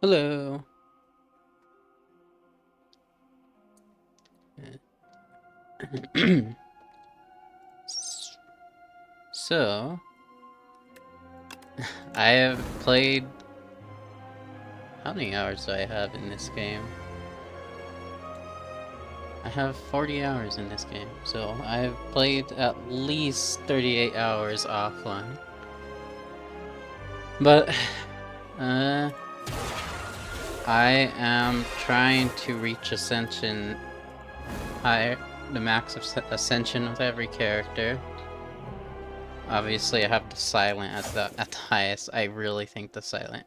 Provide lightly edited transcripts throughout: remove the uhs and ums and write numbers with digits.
Hello. So, I have played. How many hours do I have in this game? I have 40 hours in this game, so I've played at least 38 hours offline. But, uh, I am trying to reach Ascension higher, the max of Ascension with every character. Obviously, I have the Silent at the highest. I really think the Silent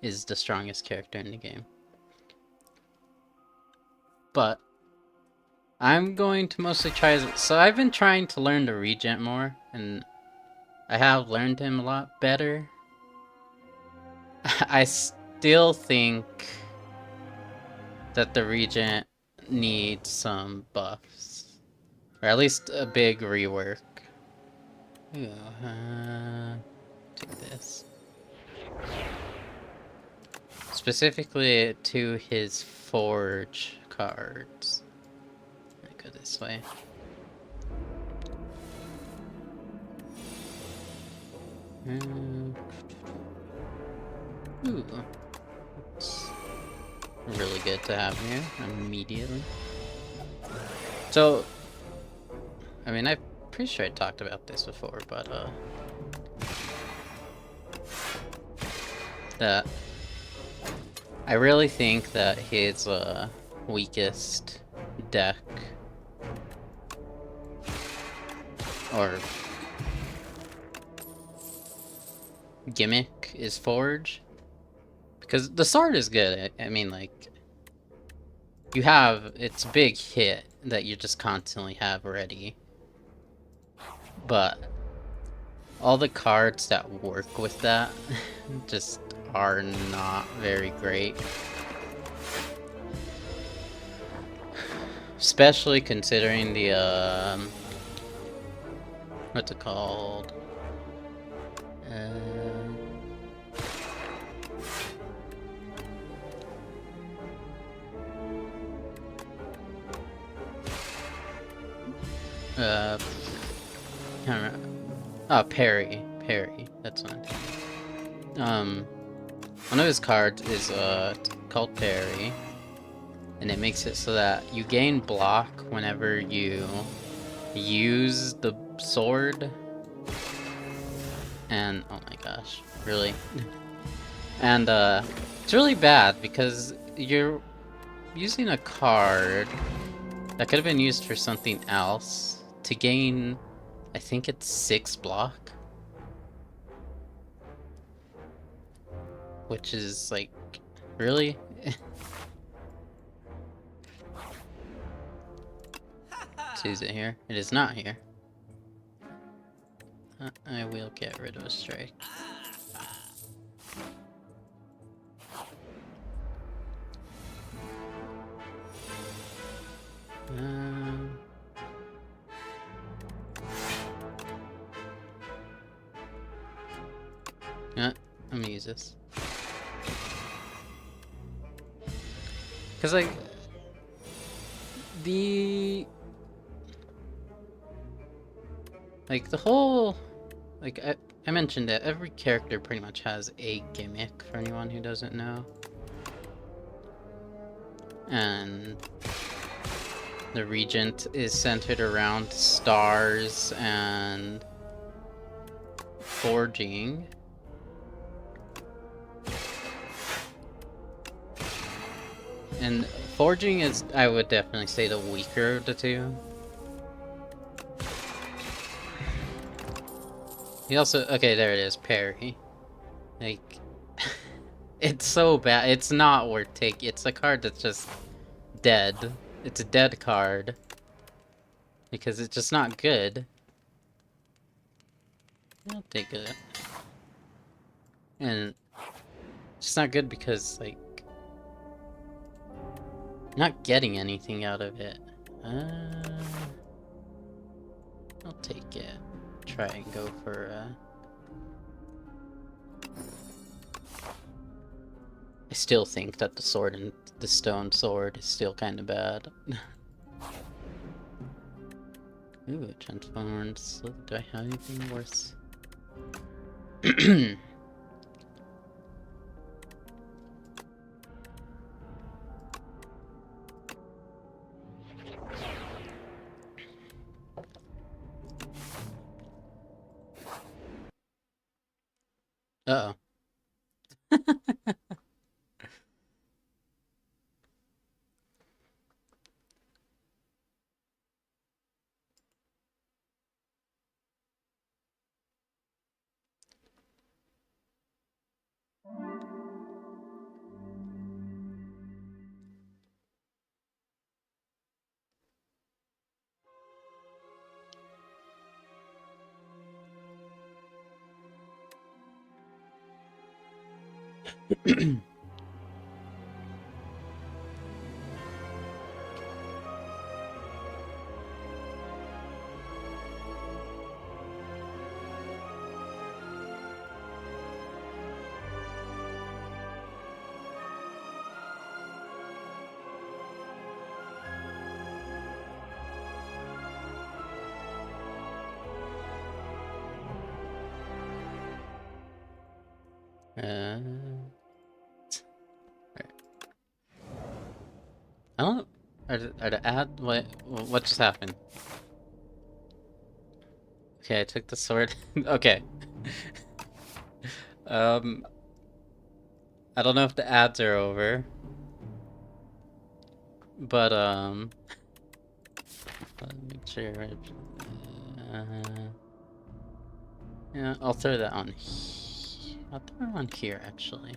is the strongest character in the game. But I'm going to mostly try. So I've been trying to learn the Regent more, and I have learned him a lot better. I still think that the Regent needs some buffs, or at least a big rework. Ooh, take this. Specifically to his forge cards. I go this way. Ooh. It's really good to have here immediately. So, I mean, I'm pretty sure I talked about this before, but, that I really think that his, weakest deck, or gimmick, is Forge. Because the sword is good. I mean, like, you have, it's a big hit that you just constantly have ready. But all the cards that work with that just are not very great. Especially considering the, what's it called? Can't remember. Oh, Parry. Parry. That's one. One of his cards is, called Parry. And it makes it so that you gain block whenever you use the sword. And, oh my gosh, really? And, it's really bad because you're using a card that could have been used for something else to gain, I think it's 6 block. Which is, like, really? So is it here? It is not here. I will get rid of a strike. Yeah, I'm gonna use this. Cause like the whole I mentioned that every character pretty much has a gimmick for anyone who doesn't know. And the Regent is centered around stars and forging. And forging is, I would definitely say, the weaker of the two. He also, okay, there it is, parry. Like, it's so bad. It's not worth taking. It's a card that's just dead. It's a dead card. Because it's just not good. I'll take it. And it's just not good because, like, not getting anything out of it. I'll take it. Try and go for, I still think that the sword and the stone sword is still kind of bad. Ooh, transforms. Do I have anything worse? Uh-oh. Uh, I don't. Are the ad? What just happened? Okay, I took the sword. Okay. Um, I don't know if the ads are over, but let me make sure. Uh, yeah, I'll throw that on. I'll throw it on here actually.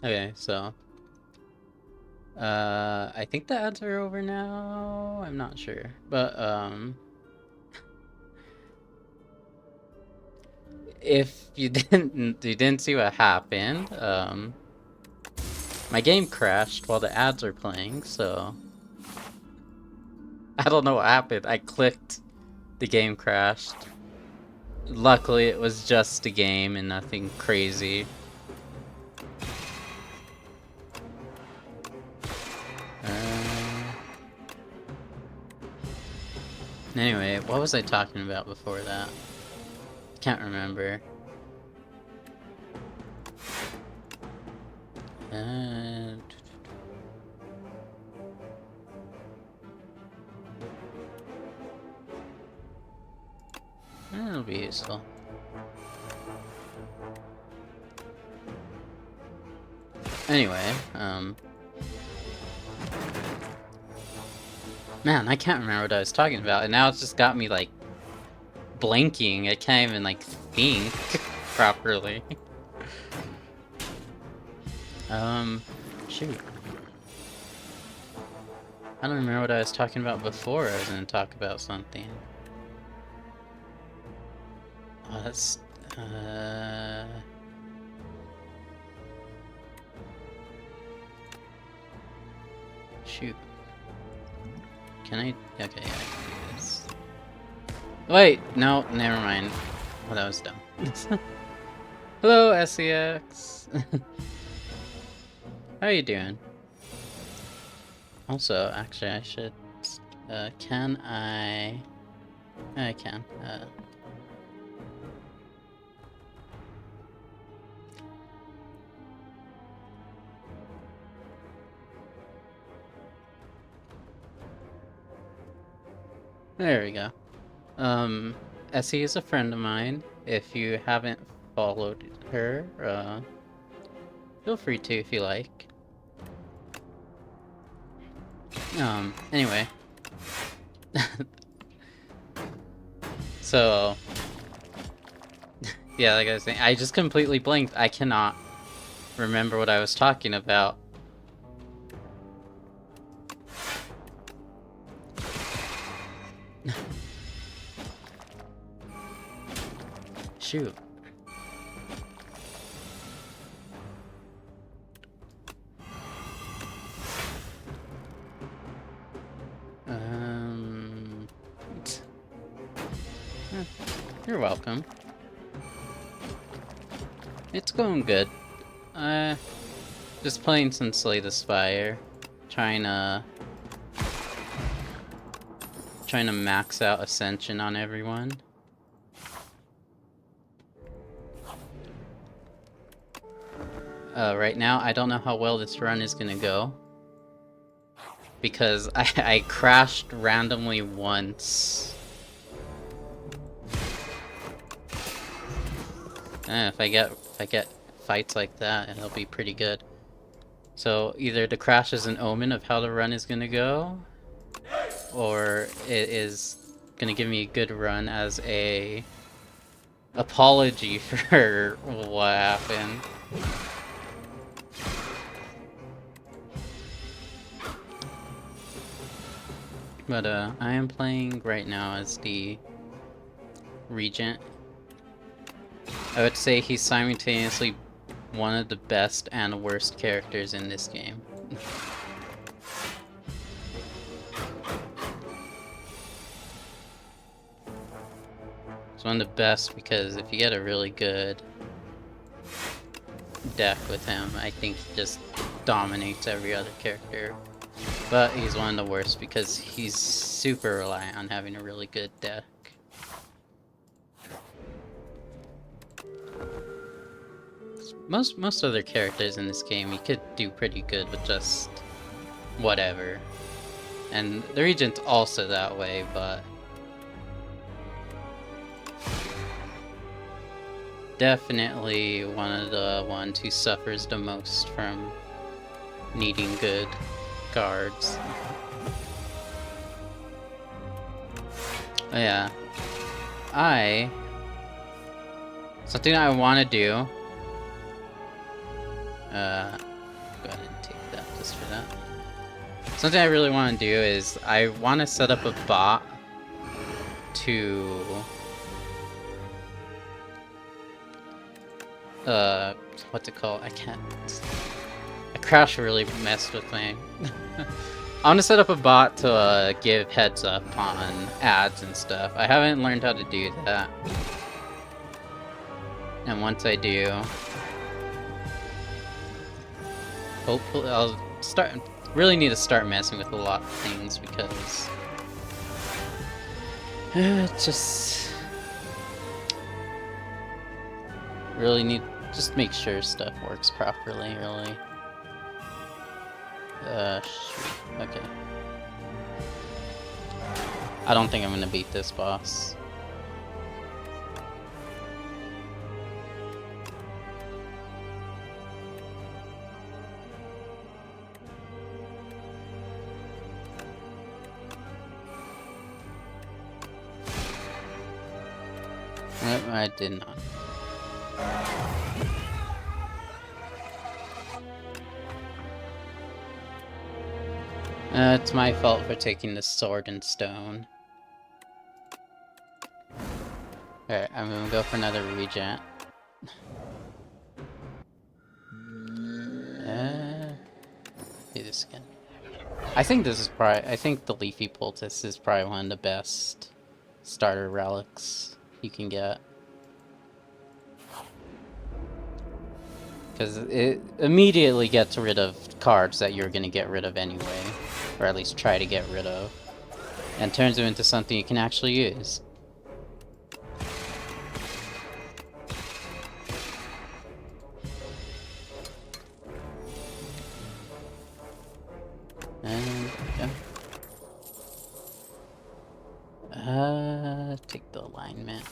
Okay, so I think the ads are over now. I'm not sure, but if you didn't see what happened, my game crashed while the ads are playing, so I don't know what happened. I clicked, the game crashed. Luckily, it was just a game and nothing crazy. Anyway, what was I talking about before that? Can't remember. It'll be useful. Anyway, man, I can't remember what I was talking about, and now it's just got me, like, blanking. I can't even, like, think properly. Shoot. I don't remember what I was talking about before I was gonna talk about something. Oh, that's, shoot. Can I? Okay, yeah, I can do this. Wait, no, never mind. Oh, that was dumb. Hello, SEX. How you doing? Also, actually, I should. Can I? I can. There we go. Essie is a friend of mine. If you haven't followed her, feel free to if you like. Anyway. So, yeah, like I was saying, I just completely blinked. I cannot remember what I was talking about. Shoot. welcome. It's going good. Just playing some Slay the Spire. Trying to max out Ascension on everyone. Right now, I don't know how well this run is gonna go. Because I crashed randomly once. If I get fights like that, it'll be pretty good. So either the crash is an omen of how the run is gonna go, or it is gonna give me a good run as a apology for what happened. But I am playing right now as the Regent. I would say he's simultaneously one of the best and worst characters in this game. It's one of the best because if you get a really good deck with him, I think he just dominates every other character. But he's one of the worst because he's super reliant on having a really good deck. Most other characters in this game, you could do pretty good with just whatever. And the Regent's also that way, but definitely one of the ones who suffers the most from needing good cards. Oh, yeah. Something I want to do. Go ahead and take that just for that. Something I really want to do is I want to set up a bot to what's it called? I can't. A crash really messed with me. I want to set up a bot to give heads up on ads and stuff. I haven't learned how to do that. And once I do, hopefully I'll really need to start messing with a lot of things because just really need just make sure stuff works properly, really. Shoot. Okay. I don't think I'm gonna beat this boss. Nope, I did not. It's my fault for taking the sword and stone. Alright, I'm gonna go for another Regent. Do this again. I think the Leafy Poultice is probably one of the best starter relics you can get. Because it immediately gets rid of cards that you're gonna get rid of anyway. Or at least try to get rid of. And turns them into something you can actually use. And yeah. Take the alignment.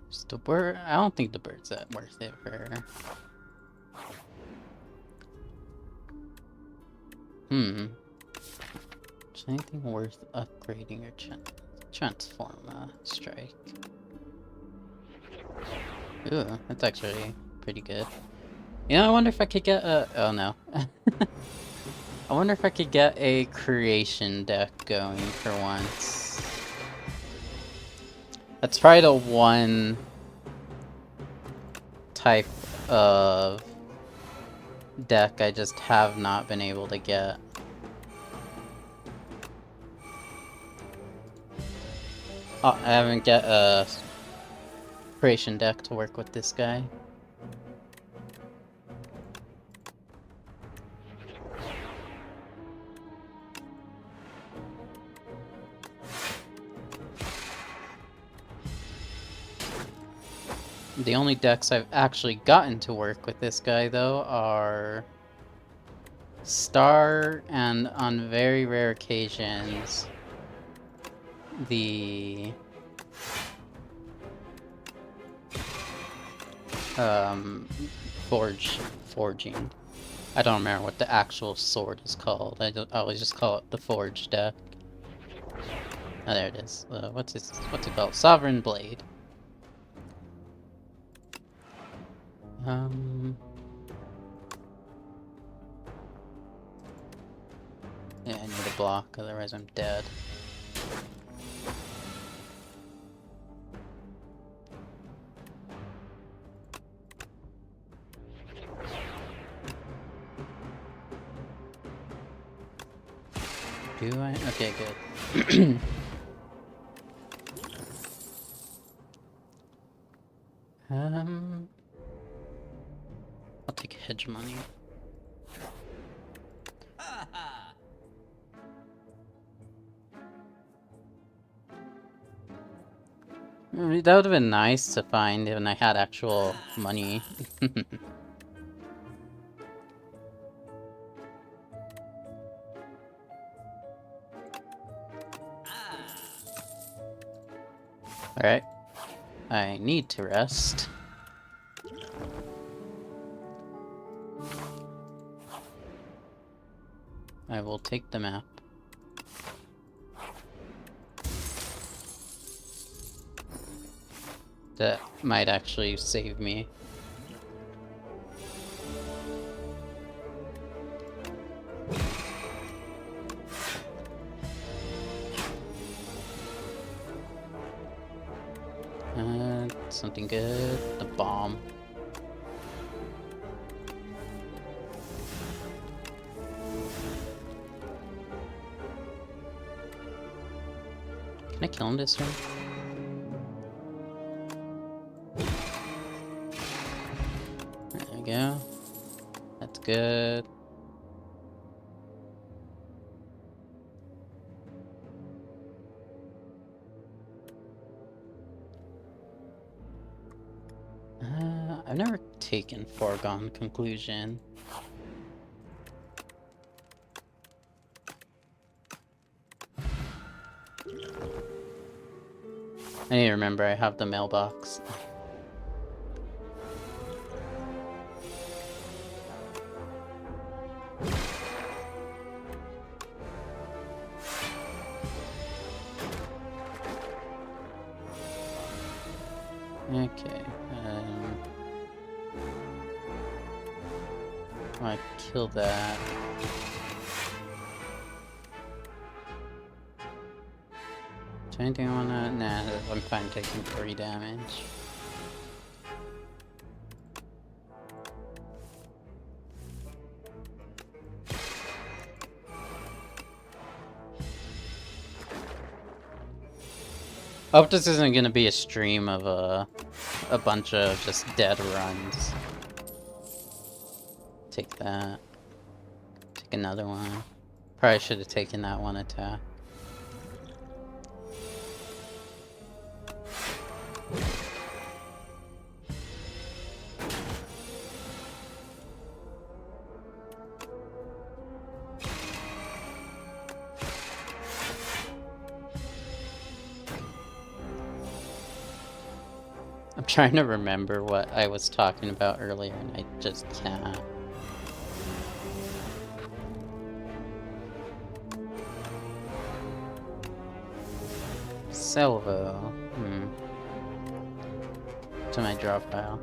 Just the bird. I don't think the bird's that worth it for her. Is anything worth upgrading or transform strike? Ooh, that's actually pretty good. You know, I wonder if I could get a... Oh no. I wonder if I could get a creation deck going for once. That's probably the one type of deck I just have not been able to get. Oh, I haven't get a creation deck to work with this guy. The only decks I've actually gotten to work with this guy, though, are Star, and on very rare occasions, the forging. I don't remember what the actual sword is called. I always just call it the forge deck. Oh, there it is. What's it called? Sovereign Blade. Yeah, I need a block, otherwise I'm dead. Do I? Okay, good. I'll take hegemony. That would have been nice to find when I had actual money. Alright. I need to rest. I will take the map. That might actually save me. Something good. The bomb. Can I kill him this turn? There we go. That's good. I've never taken Foregone Conclusion. I need to remember I have the mailbox. Okay, I kill that. Is there anything I wanna? Nah, I'm fine taking 3 damage. I hope this isn't gonna be a stream of a bunch of just dead runs. Take that. Take another one. Probably should have taken that one attack. I'm trying to remember what I was talking about earlier and I just can't. Salvo. To my draw pile.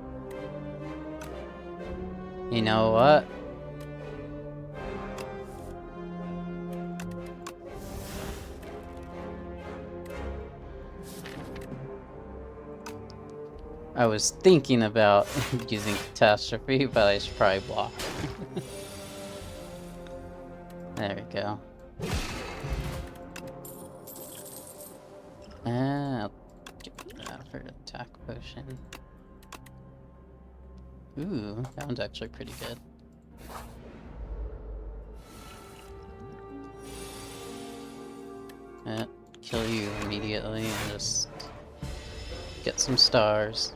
You know what? I was thinking about using Catastrophe, but I should probably block. There we go. I'll get that for attack potion. Ooh, that one's actually pretty good. Kill you immediately and just get some stars.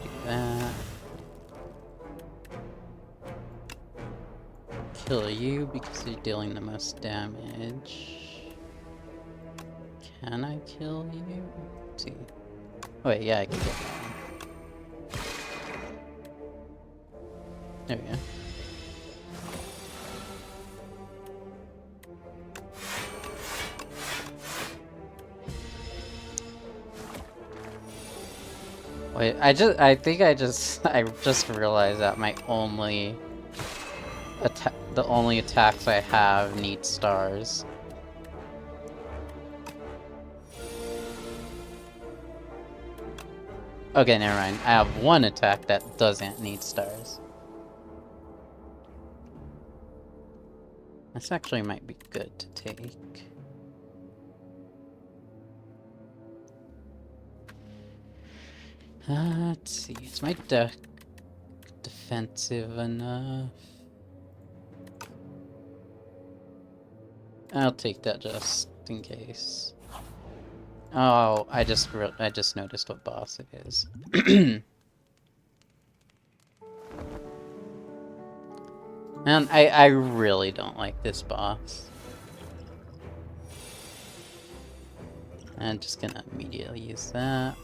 Do that. Kill you because you're dealing the most damage. Can I kill you? Let's see. Oh wait, yeah, I can kill that one. There we go. Wait, I just realized that my only the only attacks I have need stars. Okay, never mind. I have one attack that doesn't need stars. This actually might be good to take. Let's see. Is my deck defensive enough? I'll take that just in case. Oh, I just noticed what boss it is. And I really don't like this boss. I'm just gonna immediately use that.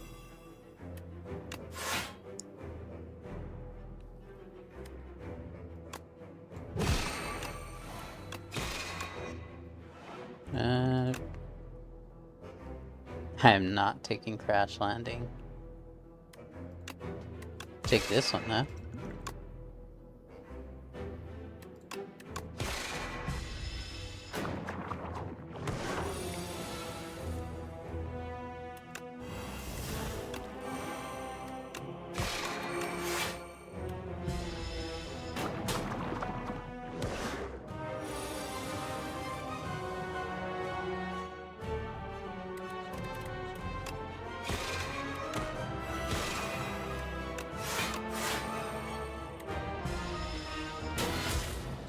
I'm not taking Crash Landing. Take this one, though.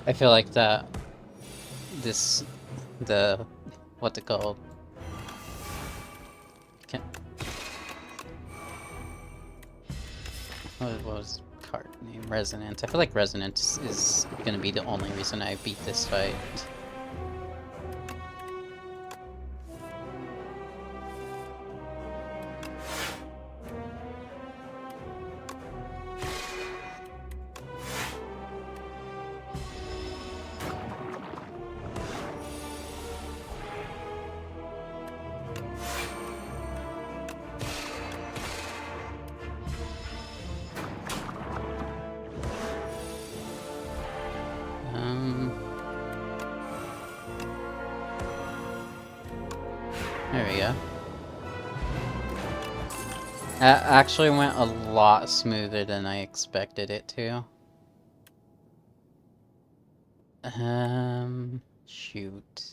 I feel like what's it called? What was the card name? Resonance. I feel like Resonance is gonna be the only reason I beat this fight. There we go. That actually went a lot smoother than I expected it to. Shoot.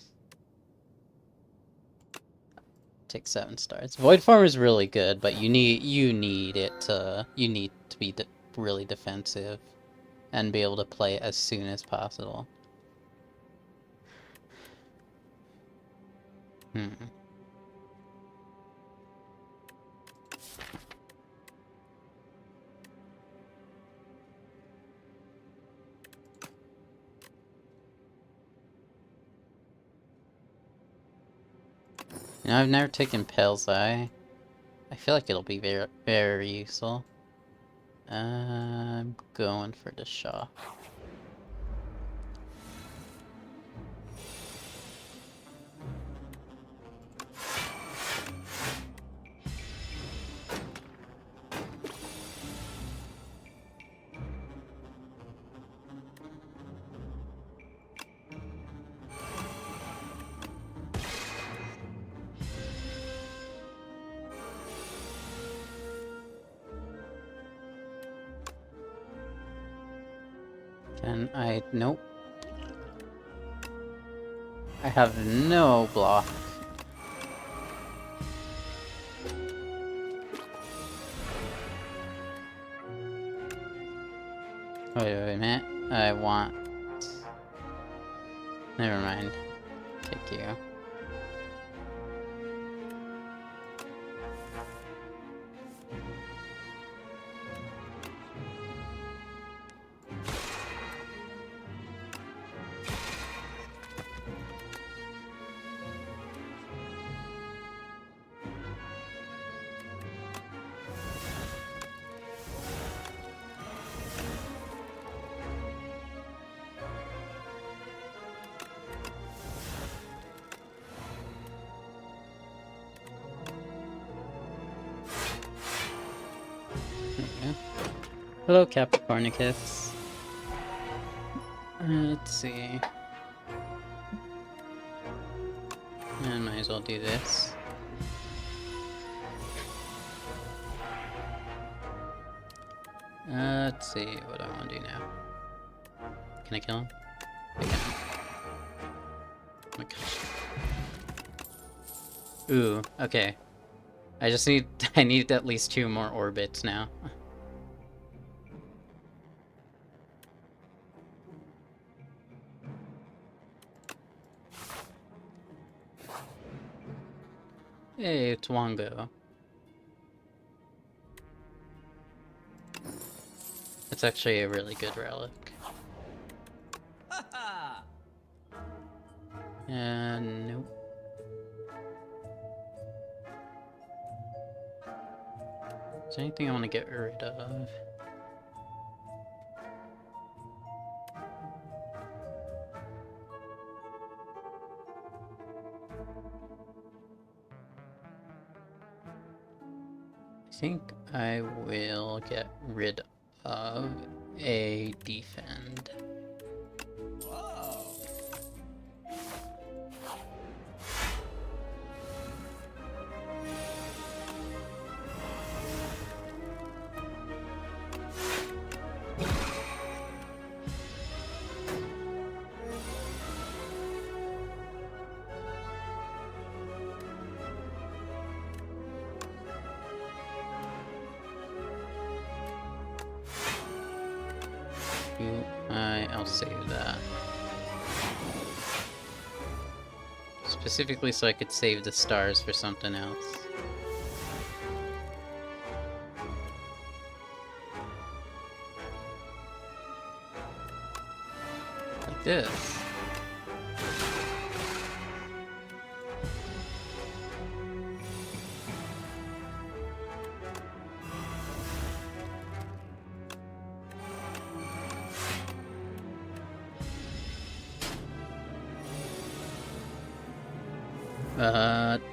Take 7 stars. Void Farm is really good, but you need to be really defensive and be able to play as soon as possible. You know, I've never taken Pale's Eye. I feel like it'll be very, very useful. I'm going for the Shaw. Can I... Nope. I have no block. Wait a minute. I want... Never mind. Take you. Hello, Capricornicus. Let's see. I might as well do this. Let's see what I want to do now. Can I kill him? I can. Oh my gosh. Ooh, okay. I need at least 2 more orbits now. Hey, it's Wongo. It's actually a really good relic. Nope. Is there anything I want to get rid of? I think I will get rid of a defend. I'll save that. Specifically so I could save the stars for something else. Like this.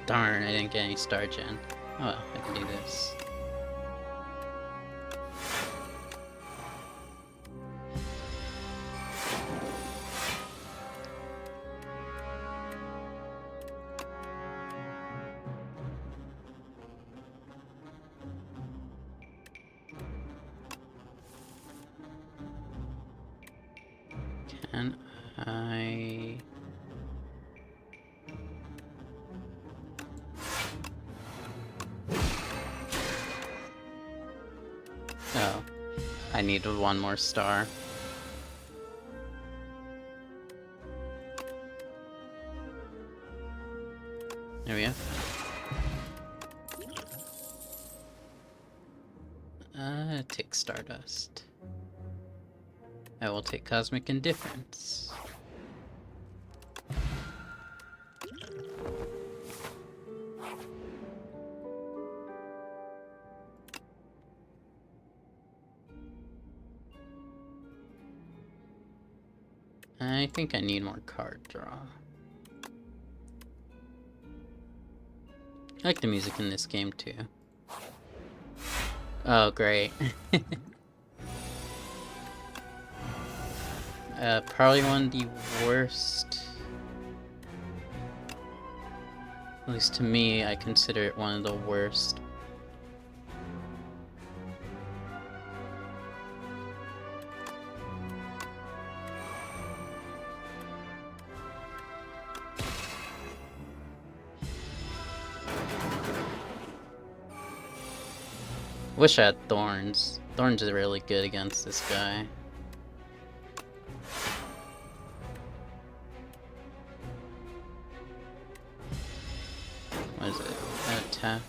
Darn, I didn't get any star gen. Oh well, I can do this. Can I... Oh, I needed 1 more star. There we go. Take Stardust. I will take Cosmic Indifference. I think I need more card draw. I like the music in this game too. Oh, great. Probably one of the worst. At least to me, I consider it one of the worst. Wish I had thorns. Thorns are really good against this guy. What is it? Attack.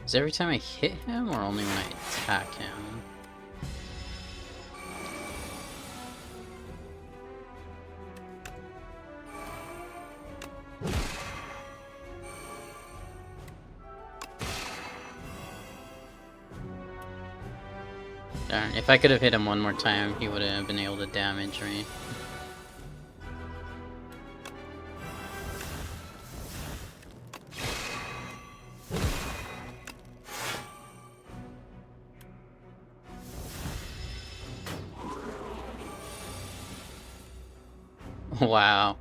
Is it every time I hit him or only when I attack him? Darn, if I could have hit him one more time, he would have been able to damage me. Wow.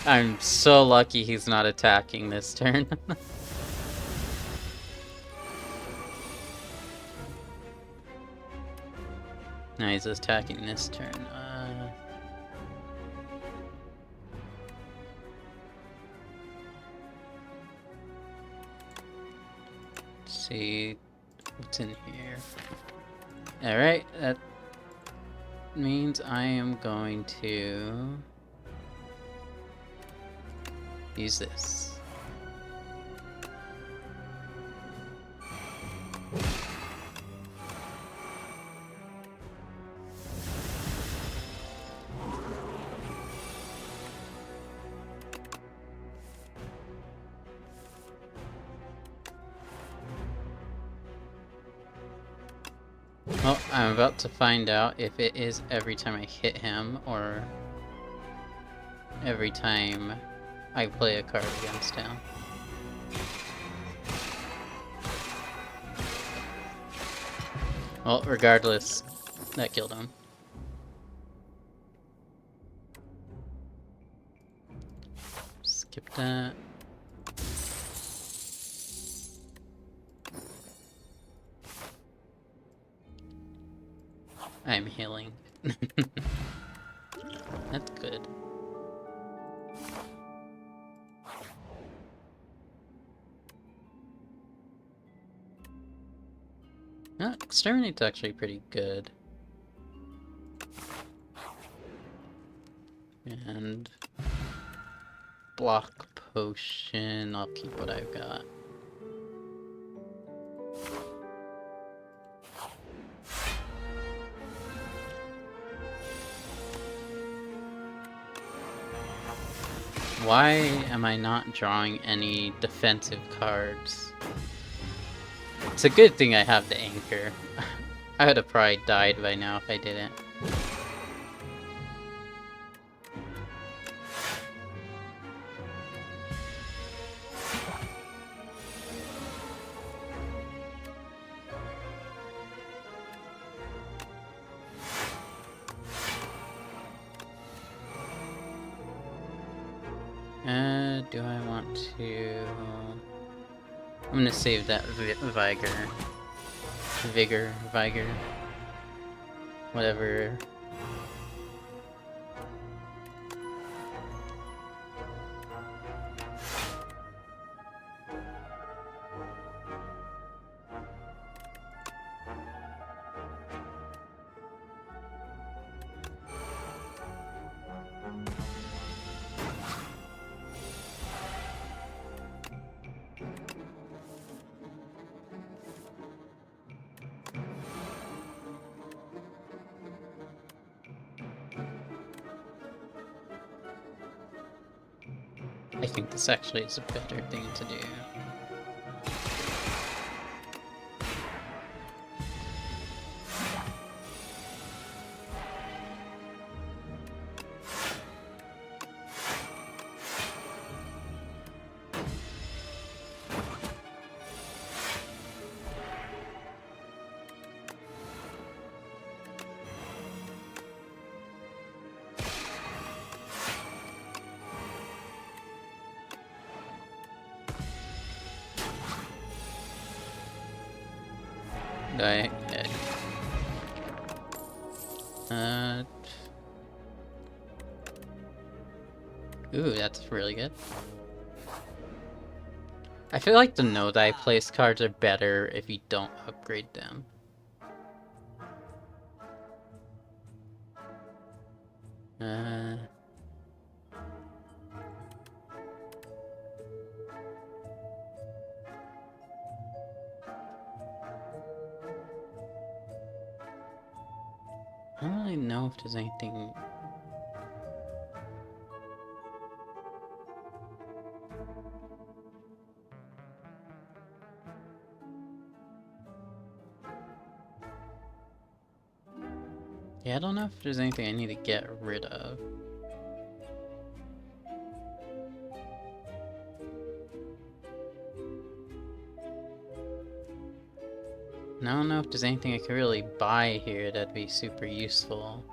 I'm so lucky he's not attacking this turn. No, he's attacking this turn. Let's see what's in here. Alright, that means I am going to use this. Well, I'm about to find out if it is every time I hit him or every time I play a card against him. Well, regardless, that killed him. Skip that. I'm healing. That's good. Exterminate's actually pretty good. And block potion, I'll keep what I've got. Why am I not drawing any defensive cards? It's a good thing I have the anchor. I would have probably died by now if I didn't. Do I want to... I'm gonna save that Vigor, whatever. I think this actually is a better thing to do. Die. Ooh, that's really good. I feel like the node I place cards are better if you don't upgrade them. I don't really know if there's anything. Yeah, I don't know if there's anything I need to get rid of. And I don't know if there's anything I could really buy here that'd be super useful.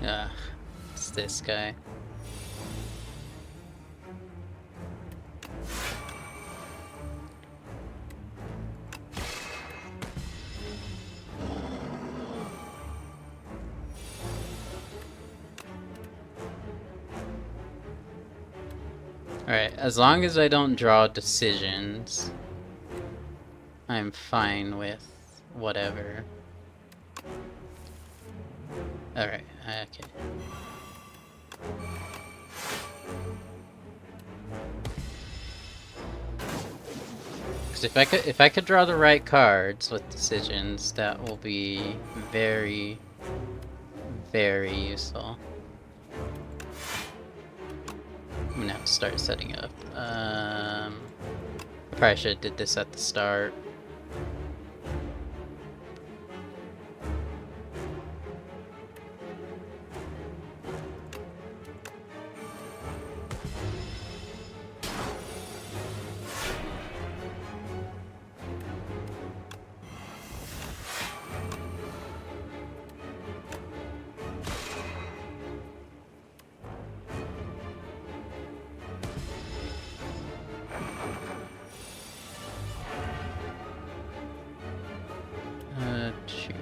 Yeah, it's this guy. Alright, as long as I don't draw decisions, I'm fine with whatever. Alright, okay. Because if I could draw the right cards with decisions, that will be very, very useful. I'm gonna have to start setting up. I probably should have did this at the start. Shoot.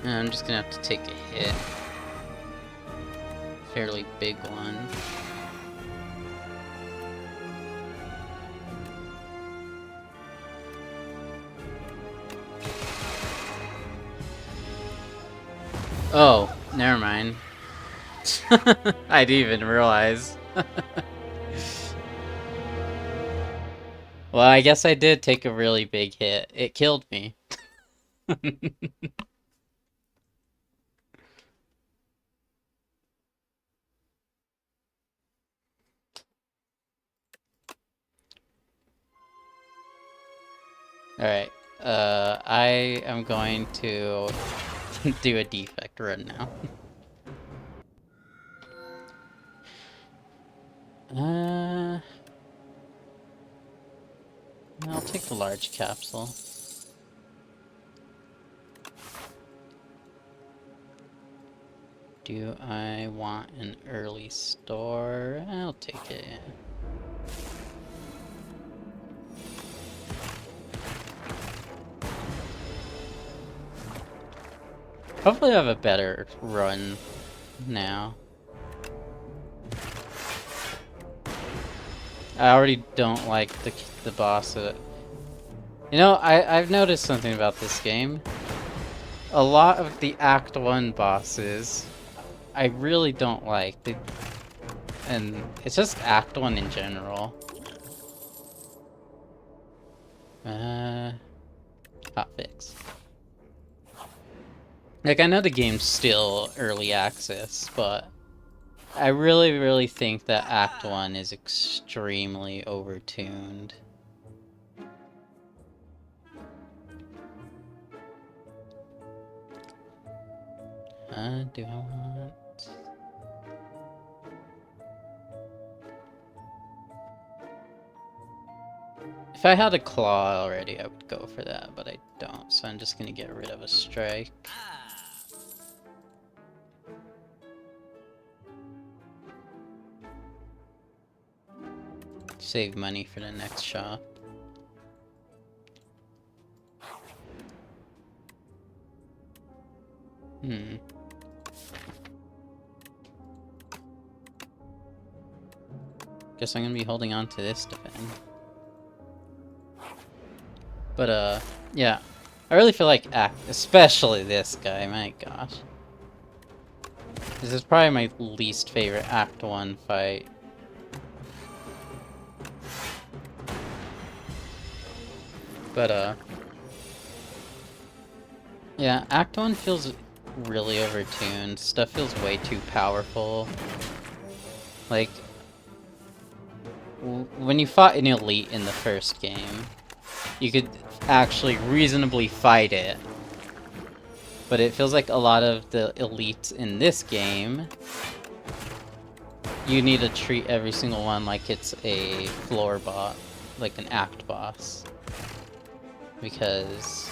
I'm just gonna have to take a hit. Fairly big one. Oh, never mind. I didn't even realize. Well, I guess I did take a really big hit. It killed me. Alright, I am going to do a defect run now. I'll take the large capsule. Do I want an early store? I'll take it. Hopefully I have a better run now. I already don't like the boss. You know, I've noticed something about this game. A lot of the Act 1 bosses, I really don't like. And it's just Act 1 in general. Hotfix. Like, I know the game's still early access, but I really, really think that Act 1 is extremely overtuned. Do I want... If I had a claw already, I would go for that, but I don't, so I'm just gonna get rid of a strike. Save money for the next shop. Guess I'm gonna be holding on to this defend. But, yeah. I really feel like especially this guy, my gosh. This is probably my least favorite Act 1 fight. But, yeah, Act 1 feels really overtuned. Stuff feels way too powerful. Like, when you fought an elite in the first game, you could actually reasonably fight it. But it feels like a lot of the elites in this game, you need to treat every single one like it's a floor bot, like an act boss. Because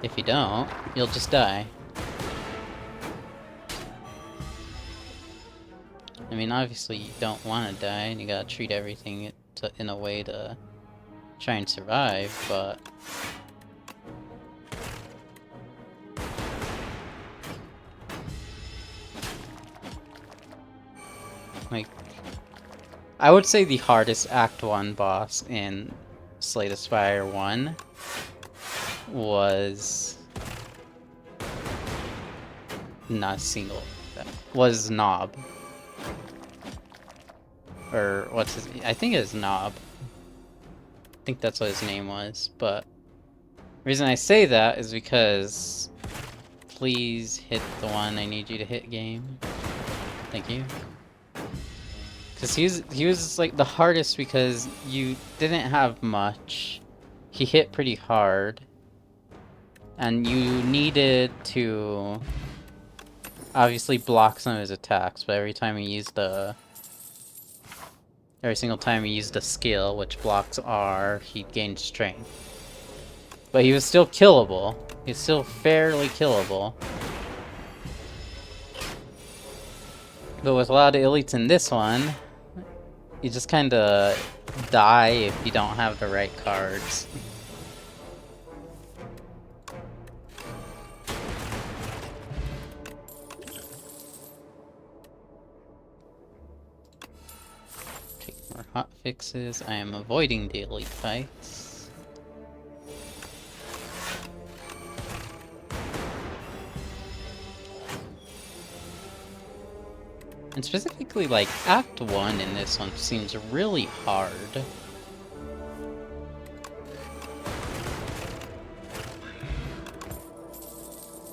if you don't, you'll just die. I mean, obviously you don't want to die, and you gotta treat everything in a way to try and survive, but... like, I would say the hardest Act 1 boss in Slay the Spire 1 was... not single. Was Knob. Or what's his... I think it's Knob. I think that's what his name was, but... the reason I say that is because... please hit the one I need you to hit, game. Thank you. Because he was like the hardest because you didn't have much. He hit pretty hard. And you needed to obviously block some of his attacks, but every time he used every single time he used a skill, which blocks R, he gained strength. But he was still killable. He's still fairly killable. But with a lot of elites in this one, you just kinda die if you don't have the right cards. Take more hot fixes. I am avoiding the elite fights. And specifically, like, Act 1 in this one seems really hard.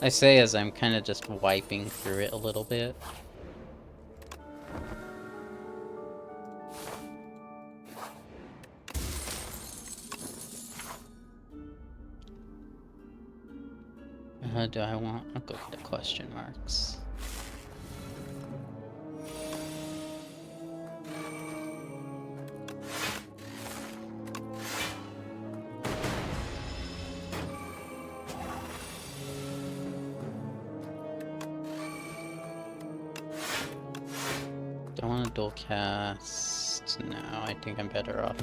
I say as I'm kind of just wiping through it a little bit. Do I want... I'll go for the question marks. Don't want to dual cast. No, I think I'm better off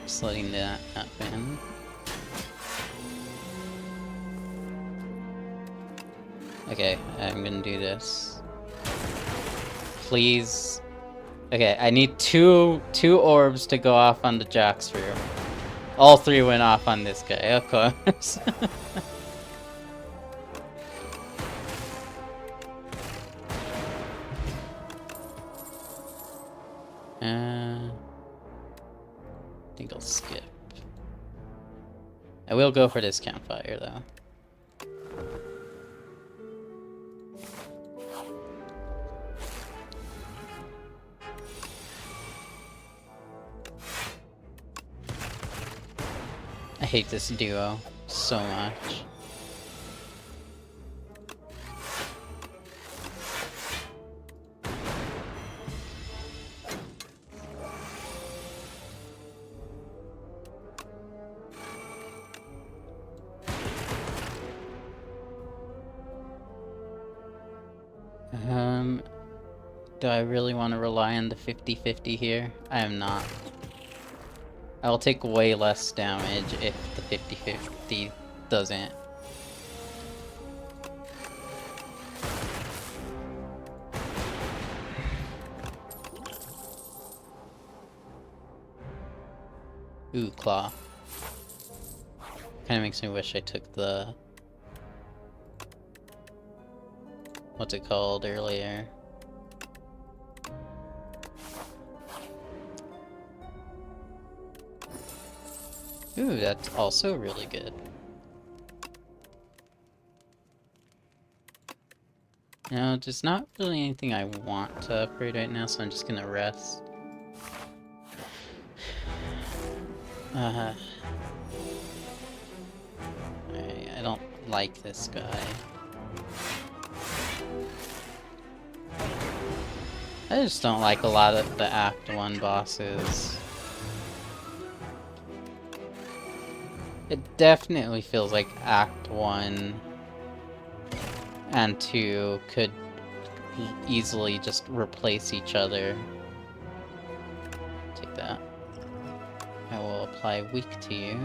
just letting that happen. Okay, I'm gonna do this. Please. Okay, I need two orbs to go off on the Jacksphere. All three went off on this guy, of course. I think I'll skip. I will go for this campfire though. I hate this duo so much. Do I really want to rely on the 50-50 here? I am not. I will take way less damage if the 50-50 doesn't. Ooh, claw. Kinda makes me wish I took the... what's it called earlier? Ooh, that's also really good. You know, there's not really anything I want to upgrade right now, so I'm just gonna rest. I don't like this guy. I just don't like a lot of the Act 1 bosses. It definitely feels like Act 1 and 2 could easily just replace each other. Take that. I will apply weak to you.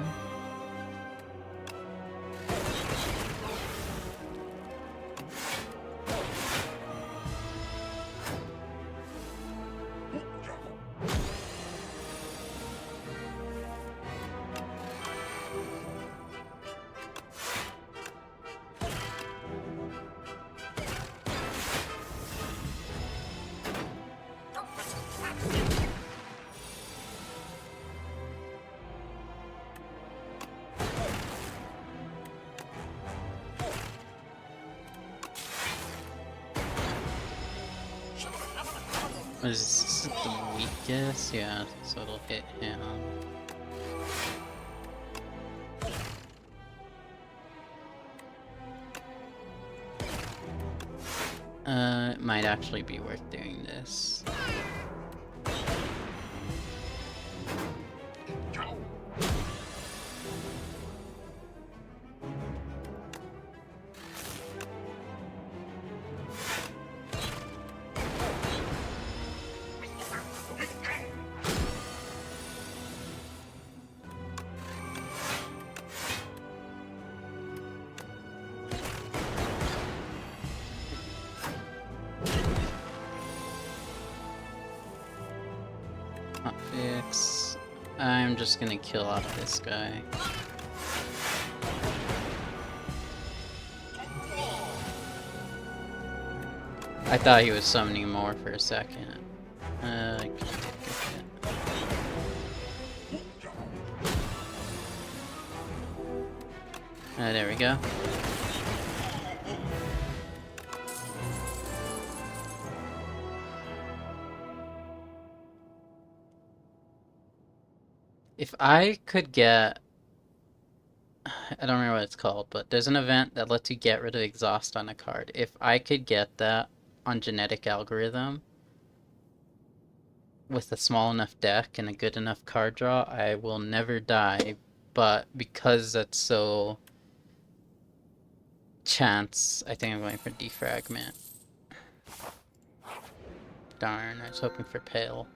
Is this the weakest? Yeah, so it'll hit him. It might actually be worth doing this. Hotfix. I'm just gonna kill off this guy. I thought he was summoning more for a second. I can't take a hit. There we go. If I could get... I don't remember what it's called, but there's an event that lets you get rid of exhaust on a card. If I could get that on Genetic Algorithm with a small enough deck and a good enough card draw, I will never die. But because that's so chance, I think I'm going for Defragment. Darn, I was hoping for Pale.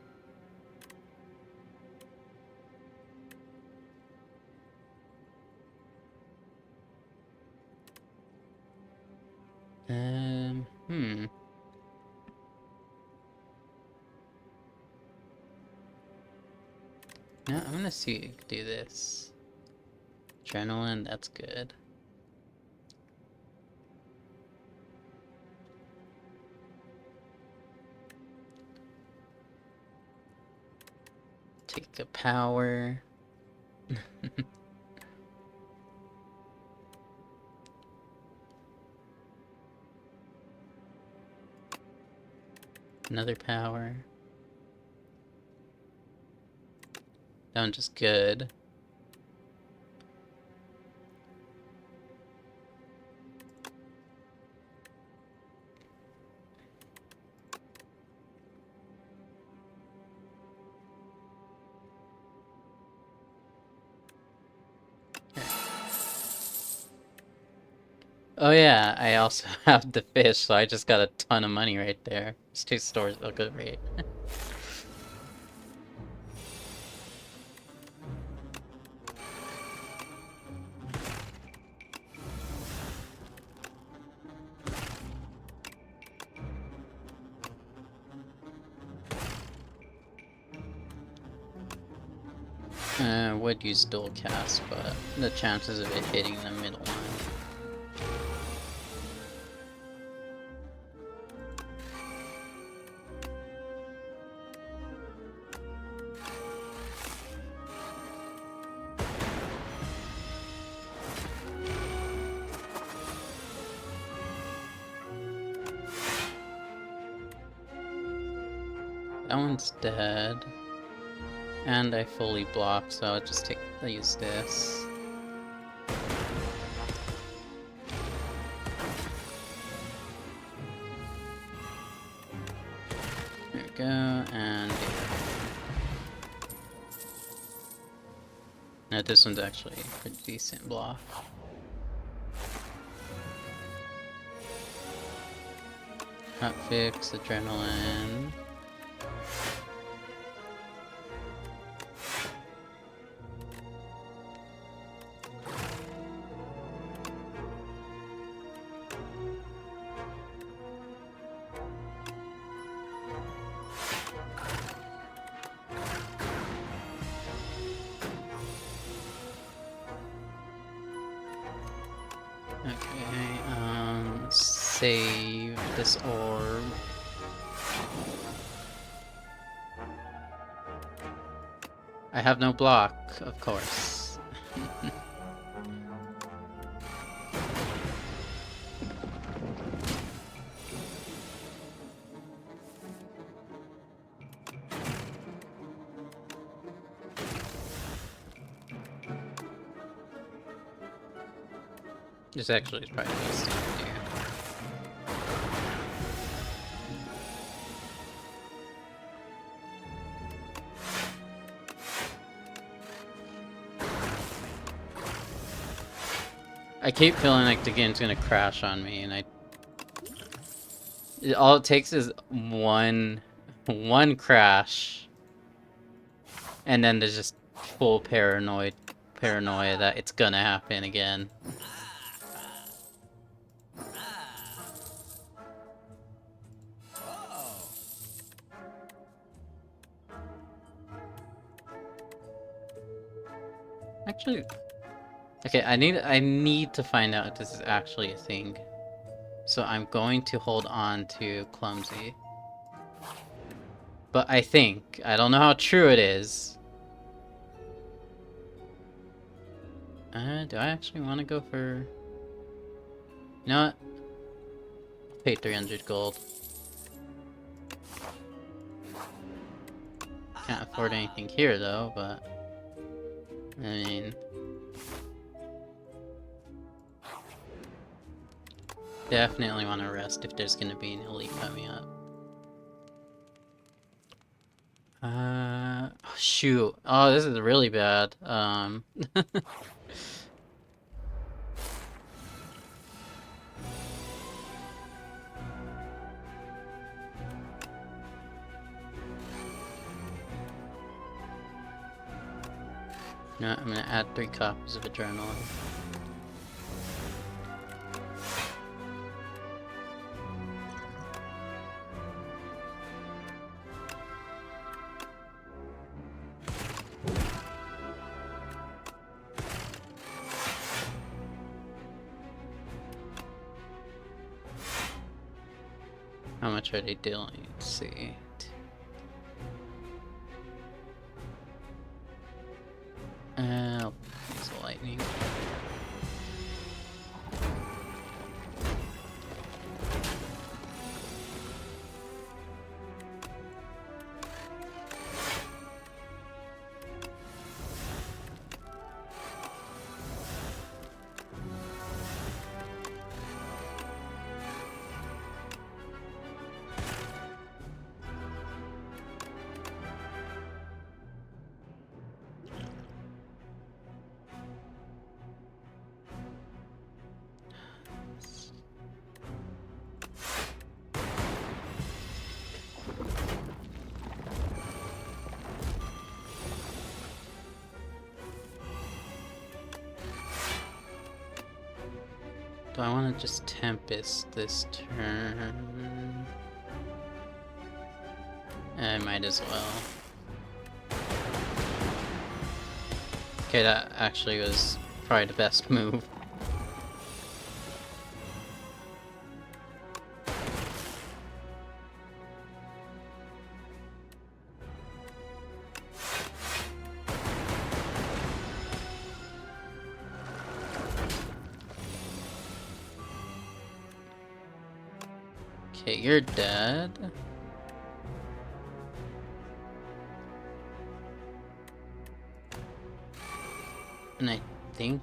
No, I'm gonna do this. Adrenaline, that's good. Take a power. Another power. That one's just good. Oh yeah, I also have the fish, so I just got a ton of money right there. Just 2 stores a good rate. Would use dual cast, but the chances of it hitting the middle one. That one's dead. And I fully blocked, so I'll use this. There we go, and now this one's actually a pretty decent block. Hotfix, adrenaline. Okay, save this orb. I have no block, of course. This actually is probably the best thing to do. I keep feeling like the game's gonna crash on me, and all it takes is one crash, and then there's just full paranoia that it's gonna happen again. Actually, okay, I need to find out if this is actually a thing. So I'm going to hold on to Clumsy. But I don't know how true it is. Do I actually want to go for... You know what? I'll pay 300 gold. Can't afford anything here though, but... I mean... Definitely want to rest if there's gonna be an elite coming up. Oh, shoot. Oh, this is really bad. No, I'm gonna add 3 copies of adrenaline. How much are they dealing? Let's see. I'll use the lightning. Do I want to just Tempest this turn? I might as well. Okay, that actually was probably the best move. Okay, you're dead. And I think...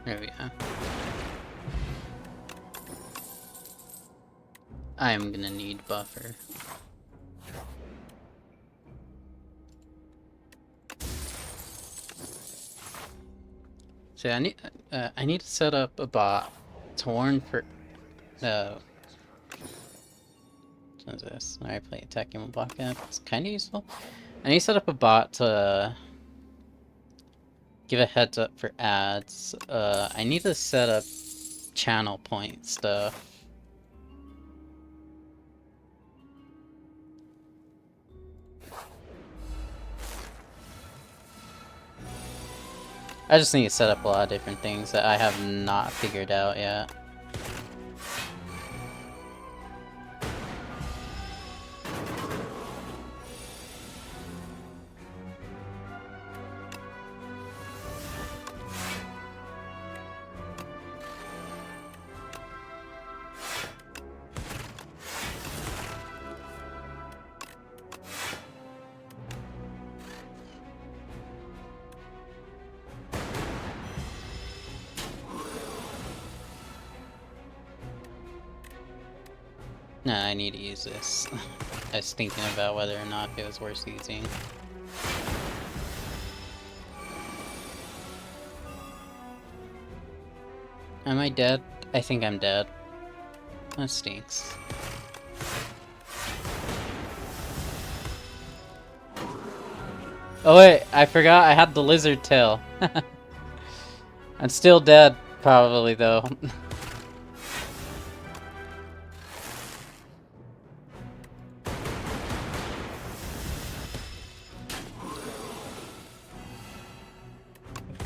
There we go. I am gonna need buffer. So I need to set up a bot to warn for what is this? I play attacking with block app. It's kind of useful. I need to set up a bot to give a heads up for ads. I need to set up channel point stuff. I just need to set up a lot of different things that I have not figured out yet. Nah, I need to use this. I was thinking about whether or not it was worth using. Am I dead? I think I'm dead. That stinks. Oh wait, I forgot I had the lizard tail. I'm still dead, probably, though.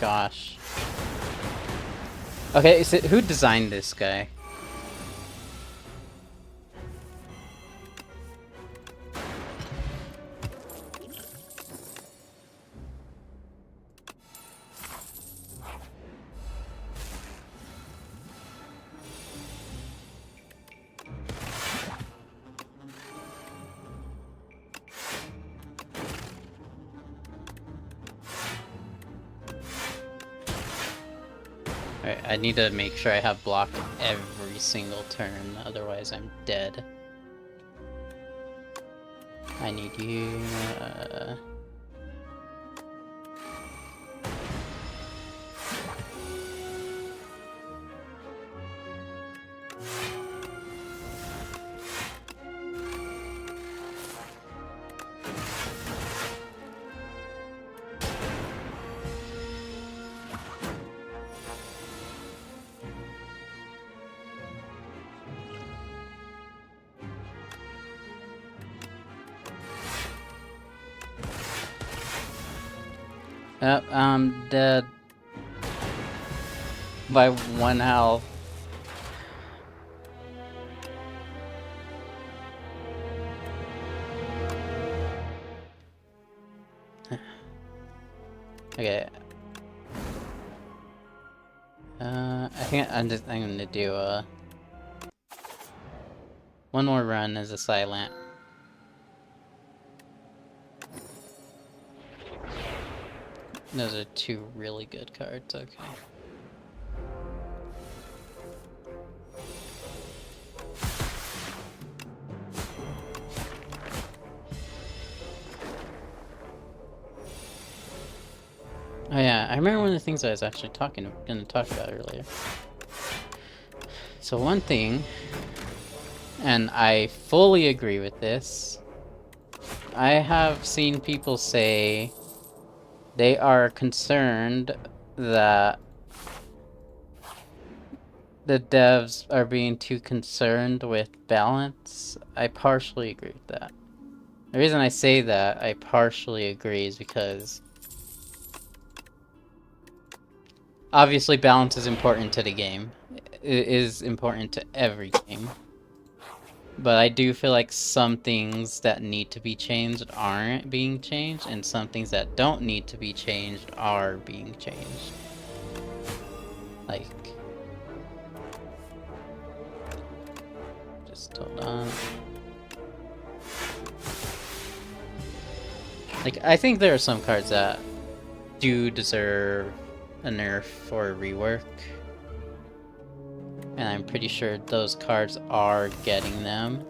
Gosh. Okay, so who designed this guy? Alright, I need to make sure I have block every single turn, otherwise I'm dead. I need you, Yep, I'm dead. By 1 health. Okay. I think I'm gonna do one more run as a silent. Those are 2 really good cards, okay. Oh yeah, I remember one of the things I was actually gonna talk about earlier. So one thing And I fully agree with this. I have seen people say they are concerned that the devs are being too concerned with balance. I partially agree with that. The reason I say that I partially agree is because obviously balance is important to the game. It is important to every game. But I do feel like some things that need to be changed aren't being changed, and some things that don't need to be changed are being changed. Like, just hold on. Like, I think there are some cards that do deserve a nerf or a rework. And I'm pretty sure those cards are getting them.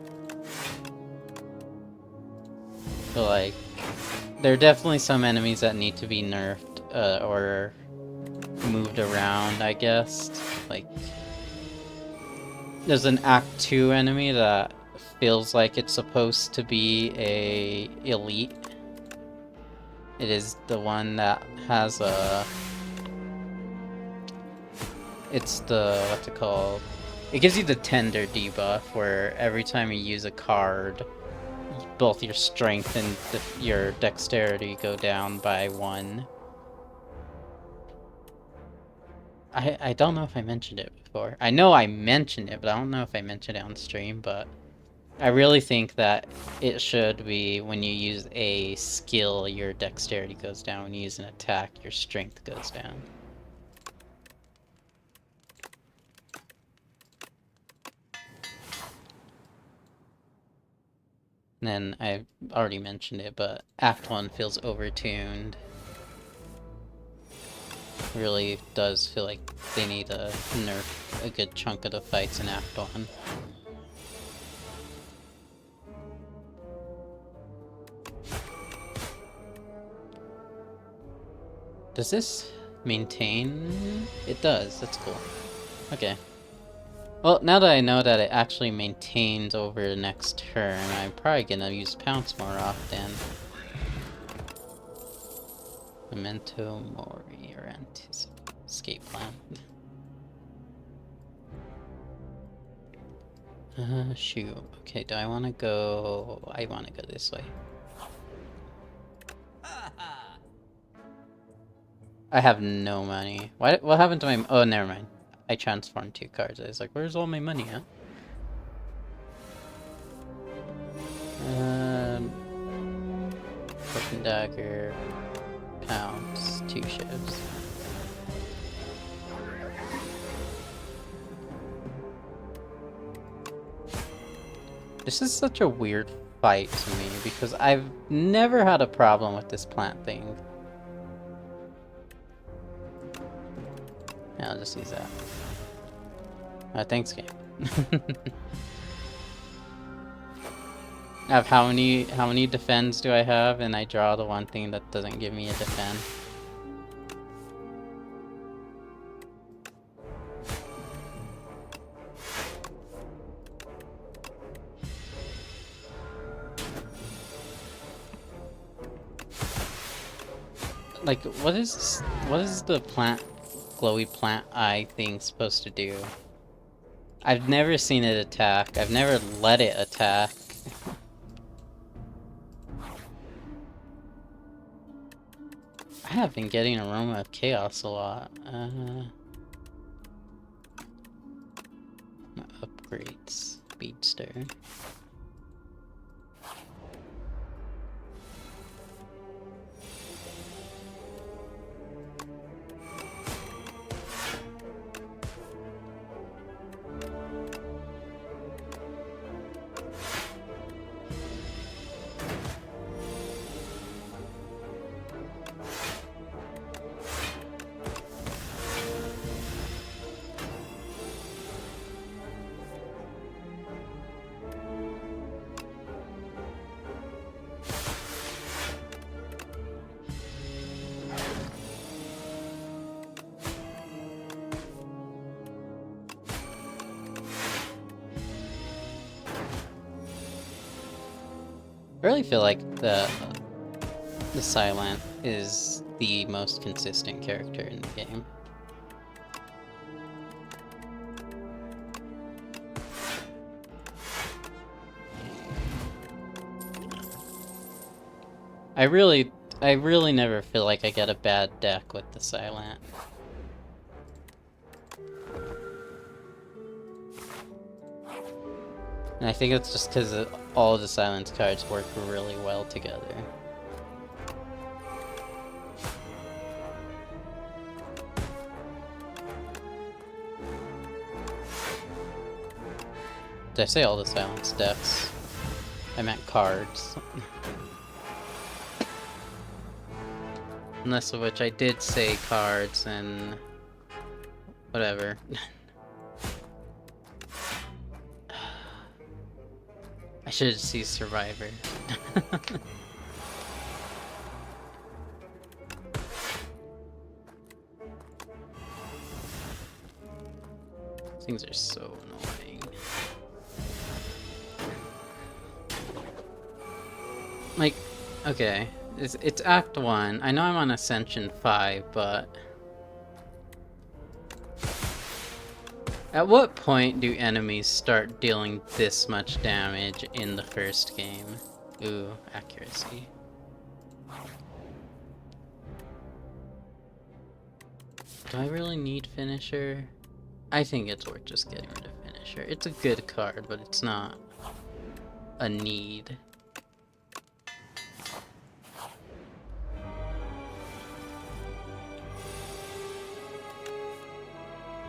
But like, there are definitely some enemies that need to be nerfed or moved around, I guess. Like, there's an Act 2 enemy that feels like it's supposed to be a elite. It is the one that has a... It's the... what's it called? It gives you the tender debuff, where every time you use a card, both your strength and your dexterity go down by 1. I don't know if I mentioned it before. I know I mentioned it, but I don't know if I mentioned it on stream, but I really think that it should be when you use a skill, your dexterity goes down. When you use an attack, your strength goes down. And then I already mentioned it, but Act 1 feels overtuned. Really does feel like they need to nerf a good chunk of the fights in Act 1. Does this maintain? It does, that's cool. Okay. Well, now that I know that it actually maintains over the next turn, I'm probably gonna use Pounce more often. Memento Mori, or Escape Plan. Shoot. Okay, do I want to go... I want to go this way. I have no money. What happened to my... Oh, never mind. I transformed 2 cards. I was like, where's all my money at? Broken Dagger, Pounce, 2 shivs. This is such a weird fight to me, because I've never had a problem with this plant thing. Yeah, I'll just use that. Thanks, game. I have how many defends do I have, and I draw the one thing that doesn't give me a defend. Like, what is the glowy plant eye thing supposed to do? I've never seen it attack. I've never let it attack. I have been getting Aroma of Chaos a lot. Upgrades. Speedster. I really feel like the Silent is the most consistent character in the game. I really never feel like I get a bad deck with the Silent. And I think it's just because all of the Silence cards work really well together. Did I say all the Silence decks? I meant cards. Unless of which I did say cards and whatever. I should see Survivor. Things are so annoying. Like, okay, it's Act 1. I know I'm on Ascension 5, but at what point do enemies start dealing this much damage in the first game? Ooh, accuracy. Do I really need Finisher? I think it's worth just getting rid of Finisher. It's a good card, but it's not a need.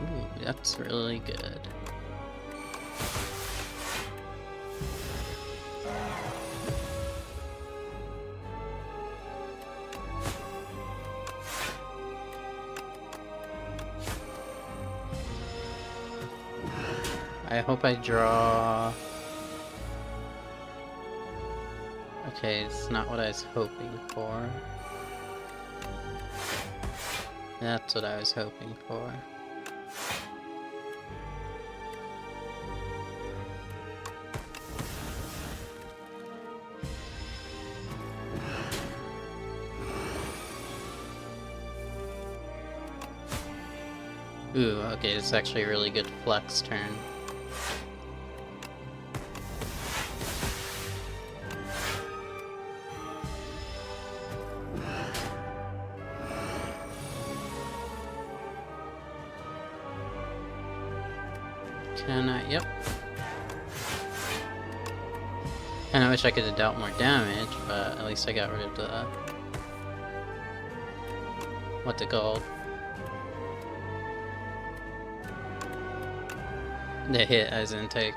Ooh, that's really good. I hope I draw... Okay, it's not what I was hoping for. That's what I was hoping for. Ooh, okay, it's actually a really good flex turn. Can I? Yep. Kinda wish I could have dealt more damage, but at least I got rid of the... what's it called? The hit as in take.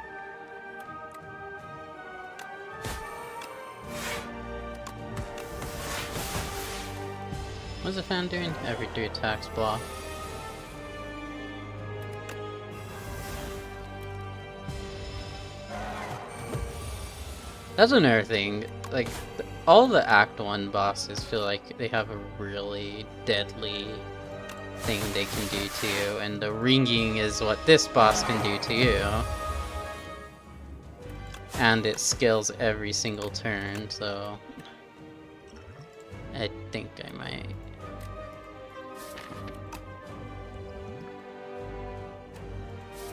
What's the fan doing? Every 3 attacks block. That's another thing, like, all the Act 1 bosses feel like they have a really deadly thing they can do to you, and the ringing is what this boss can do to you. And it scales every single turn, so... I think I might...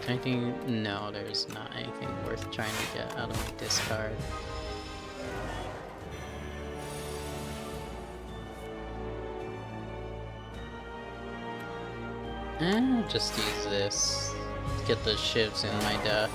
I think... no, there's not anything worth trying to get out of my discard. Just use this to get the shivs in my deck.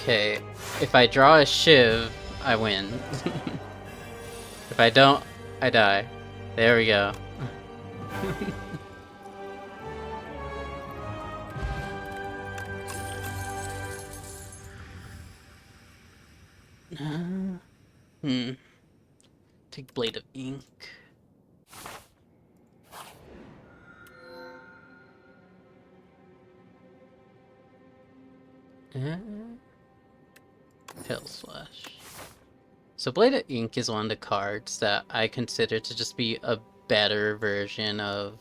Okay, if I draw a shiv, I win. If I don't, I die. There we go. take Blade of Ink. Hill Slash. So Blade of Ink is one of the cards that I consider to just be a better version of...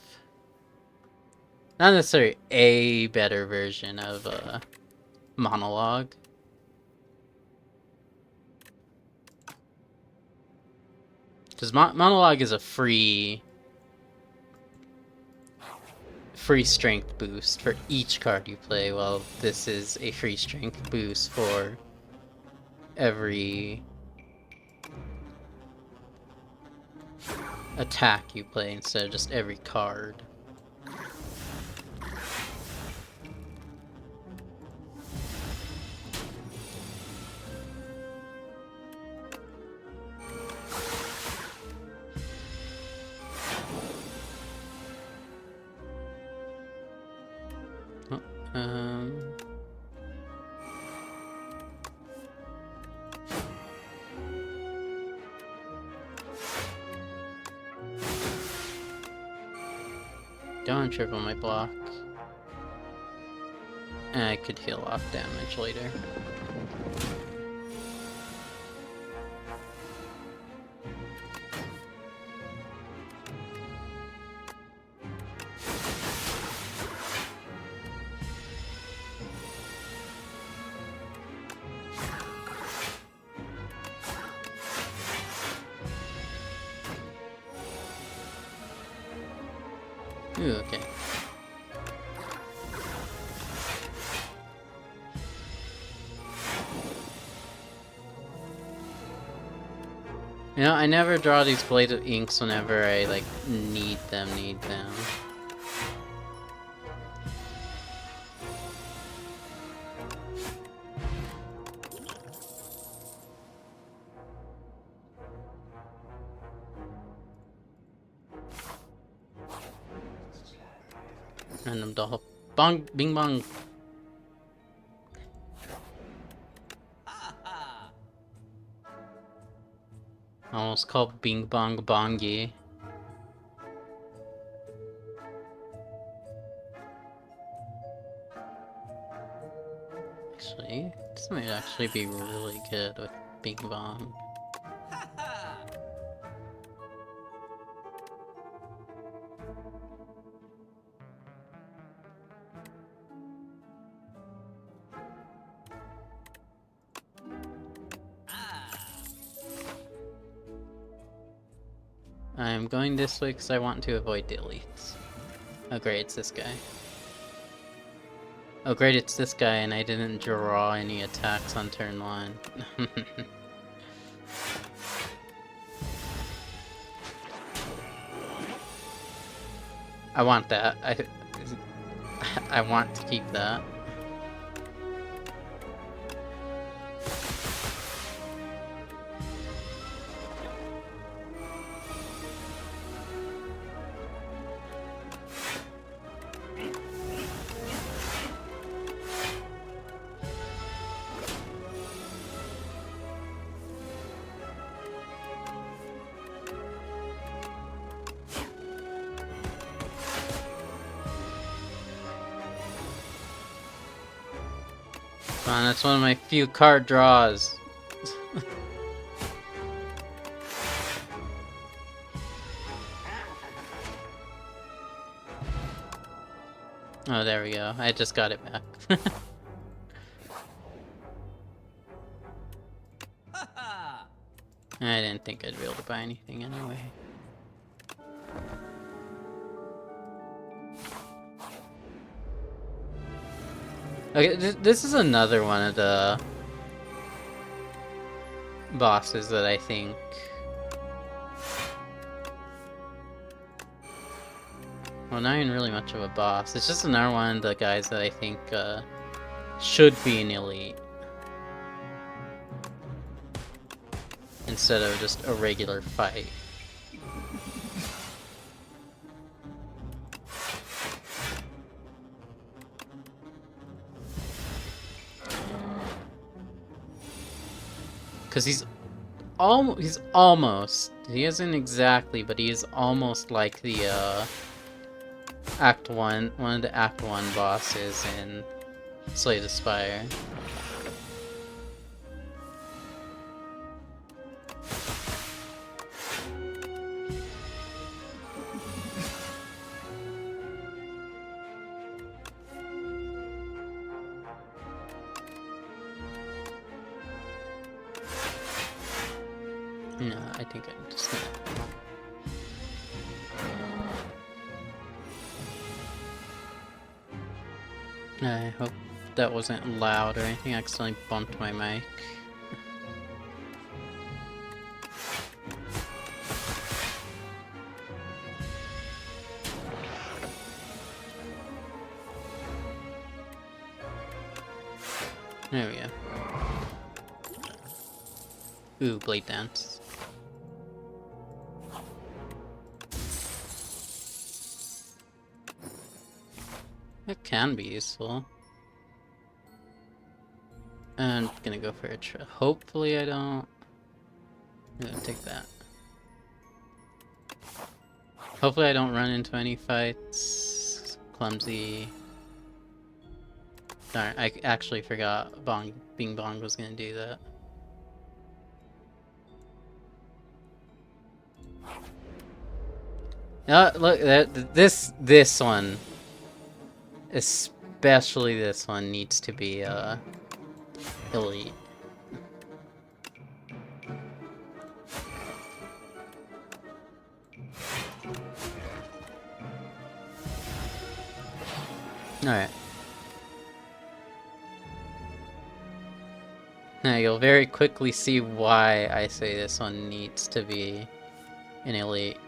Not necessarily a better version of Monologue. Because Monologue is a free strength boost for each card you play, while this is a free strength boost for every attack you play instead of just every card. Don't triple my block. And I could heal off damage later. Ooh, okay. You know, I never draw these Blades of Inks whenever I, like, need them. Random doll. Bong! Bing bong! Almost called Bing Bong Bongi. Actually, this might actually be really good with Bing Bong. I'm going this way because I want to avoid deletes. Oh great, it's this guy. Oh great, it's this guy and I didn't draw any attacks on turn 1. I want that. I want to keep that. That's one of my few card draws. Oh, there we go. I just got it back. I didn't think I'd be able to buy anything anyway. Okay, this is another one of the bosses that I think well, not even really much of a boss. It's just another one of the guys that I think should be an elite instead of just a regular fight. Because he's he's almost. He isn't exactly, but he is almost like the Act 1, one of the Act 1 bosses in Slay the Spire. No, I think I'm just gonna... I hope that wasn't loud or anything. I accidentally bumped my mic. There we go. Ooh, blade dance. It can be useful. I'm gonna go for a try. Hopefully I don't... I'm gonna take that. Hopefully I don't run into any fights. Clumsy. Darn, I actually forgot Bing Bong was gonna do that. Look, this one, especially this one, needs to be elite. All right. Now you'll very quickly see why I say this one needs to be an elite.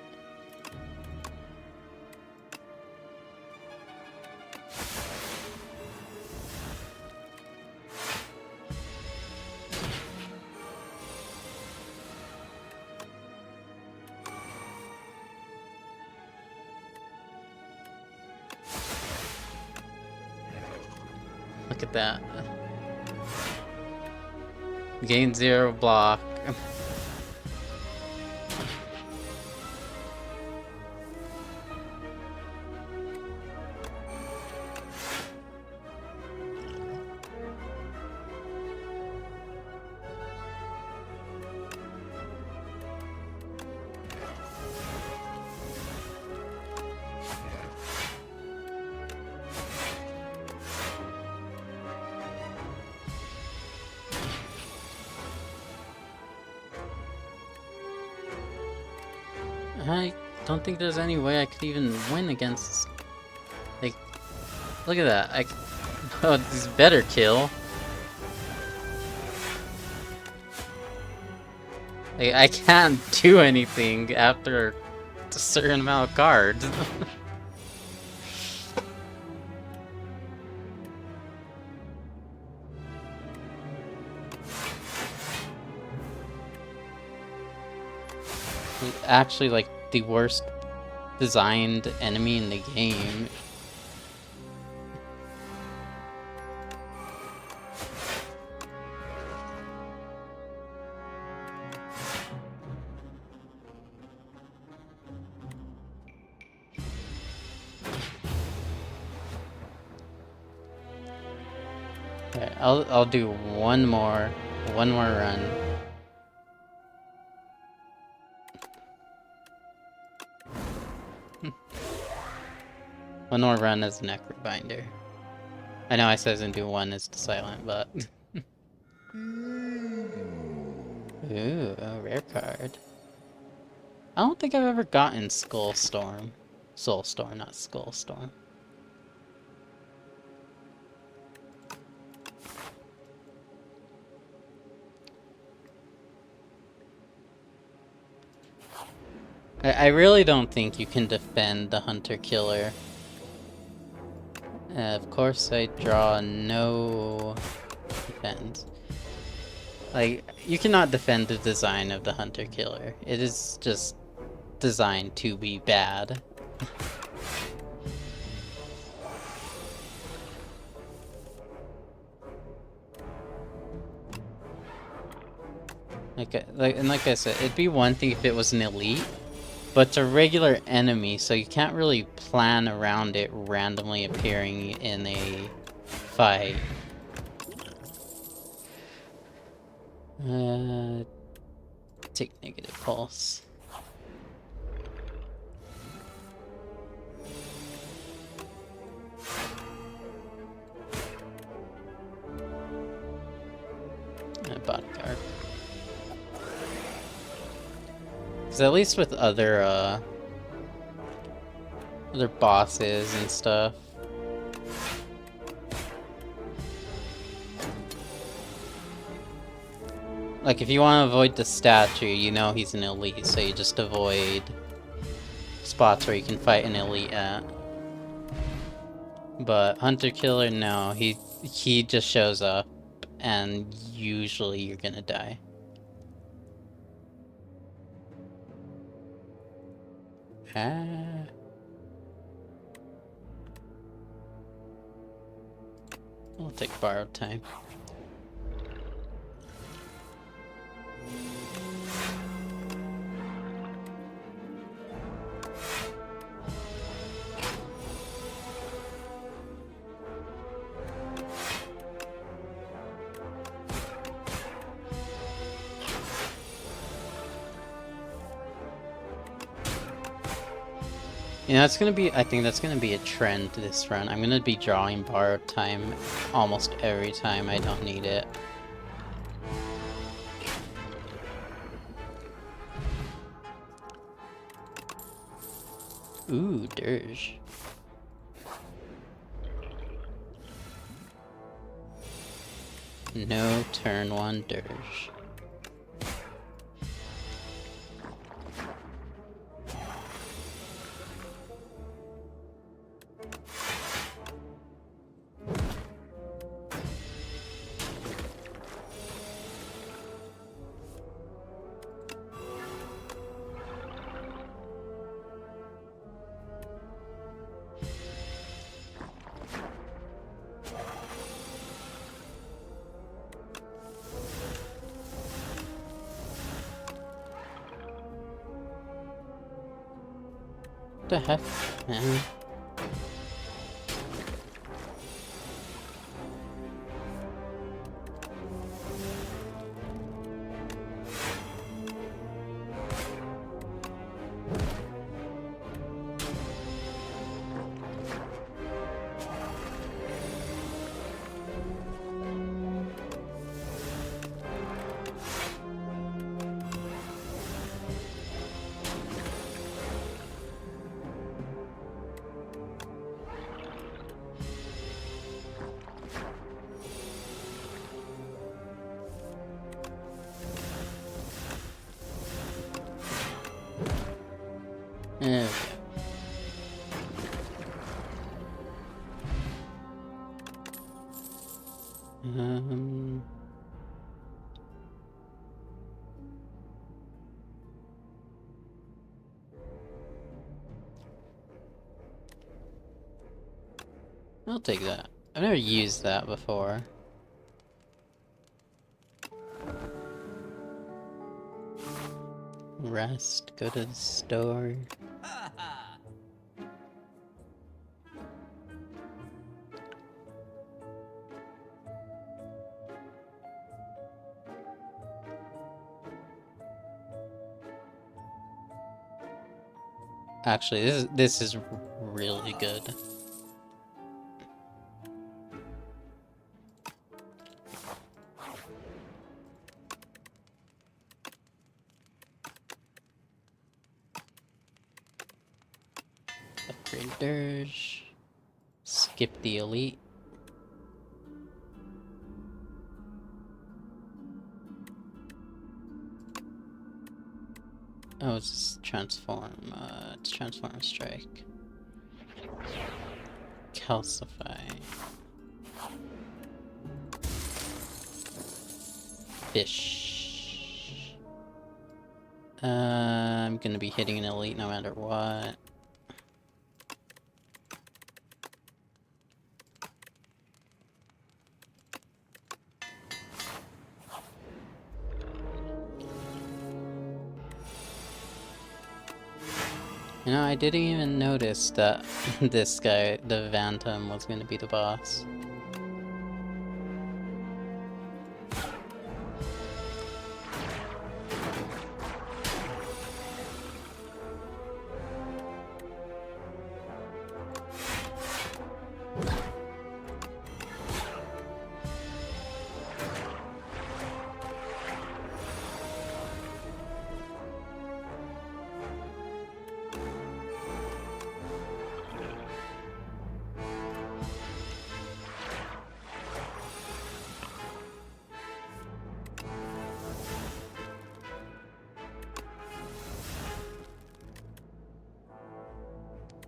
Look at that. Gain 0 block. I don't think there's any way I could even win against... Like, look at that. Oh, this is better kill. Like, I can't do anything after a certain amount of cards. Actually, like, the worst designed enemy in the game. Alright, I'll do one more run. One more run as Necrobinder. I know I said I was gonna do one as the Silent, but... Ooh, a rare card. I don't think I've ever gotten Soulstorm, not Skullstorm. I really don't think you can defend the Hunter-Killer. Of course I draw no defense. Like, you cannot defend the design of the Hunter-Killer. It is just designed to be bad. Like I said, it'd be one thing if it was an elite, but it's a regular enemy, so you can't really plan around it randomly appearing in a fight. Take negative pulse. Bodyguard. Because at least with other bosses and stuff, like if you want to avoid the statue, you know he's an elite, so you just avoid spots where you can fight an elite at. But Hunter Killer, no, he just shows up, and usually you're gonna die. I'll take borrowed time. You know, I think that's gonna be a trend this run. I'm gonna be drawing borrowed time almost every time I don't need it. Ooh, dirge. No turn 1 dirge. What the heck, man? Okay. I'll take that. I've never used that before. Rest, go to the store. Actually, this is really good. Upgrade dirge. Skip the elite. Oh, it's transform. It's transform strike. Calcify. Fish. I'm gonna be hitting an elite no matter what. You know, I didn't even notice that this guy, the Phantom, was gonna be the boss.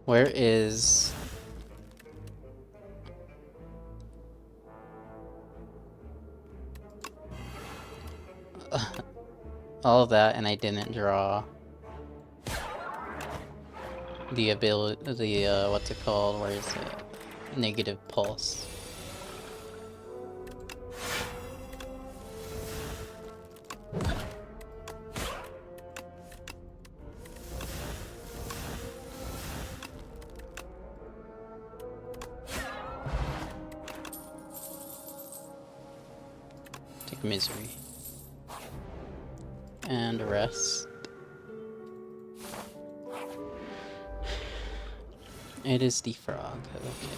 Where is... all of that, and I didn't draw the ability, the, what's it called? Where is it? Negative pulse. Take misery. And rest. It is the frog, okay.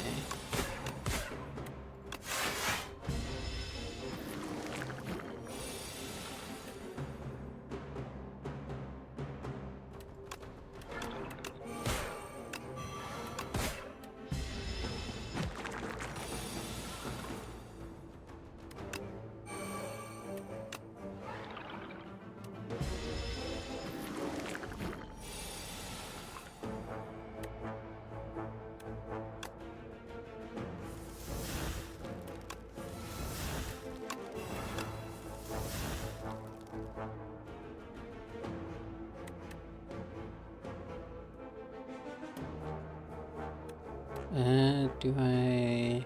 Do I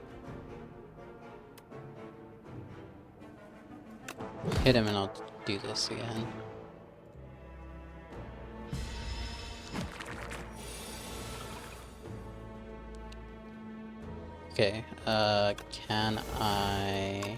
hit him and I'll do this again? Okay, can I...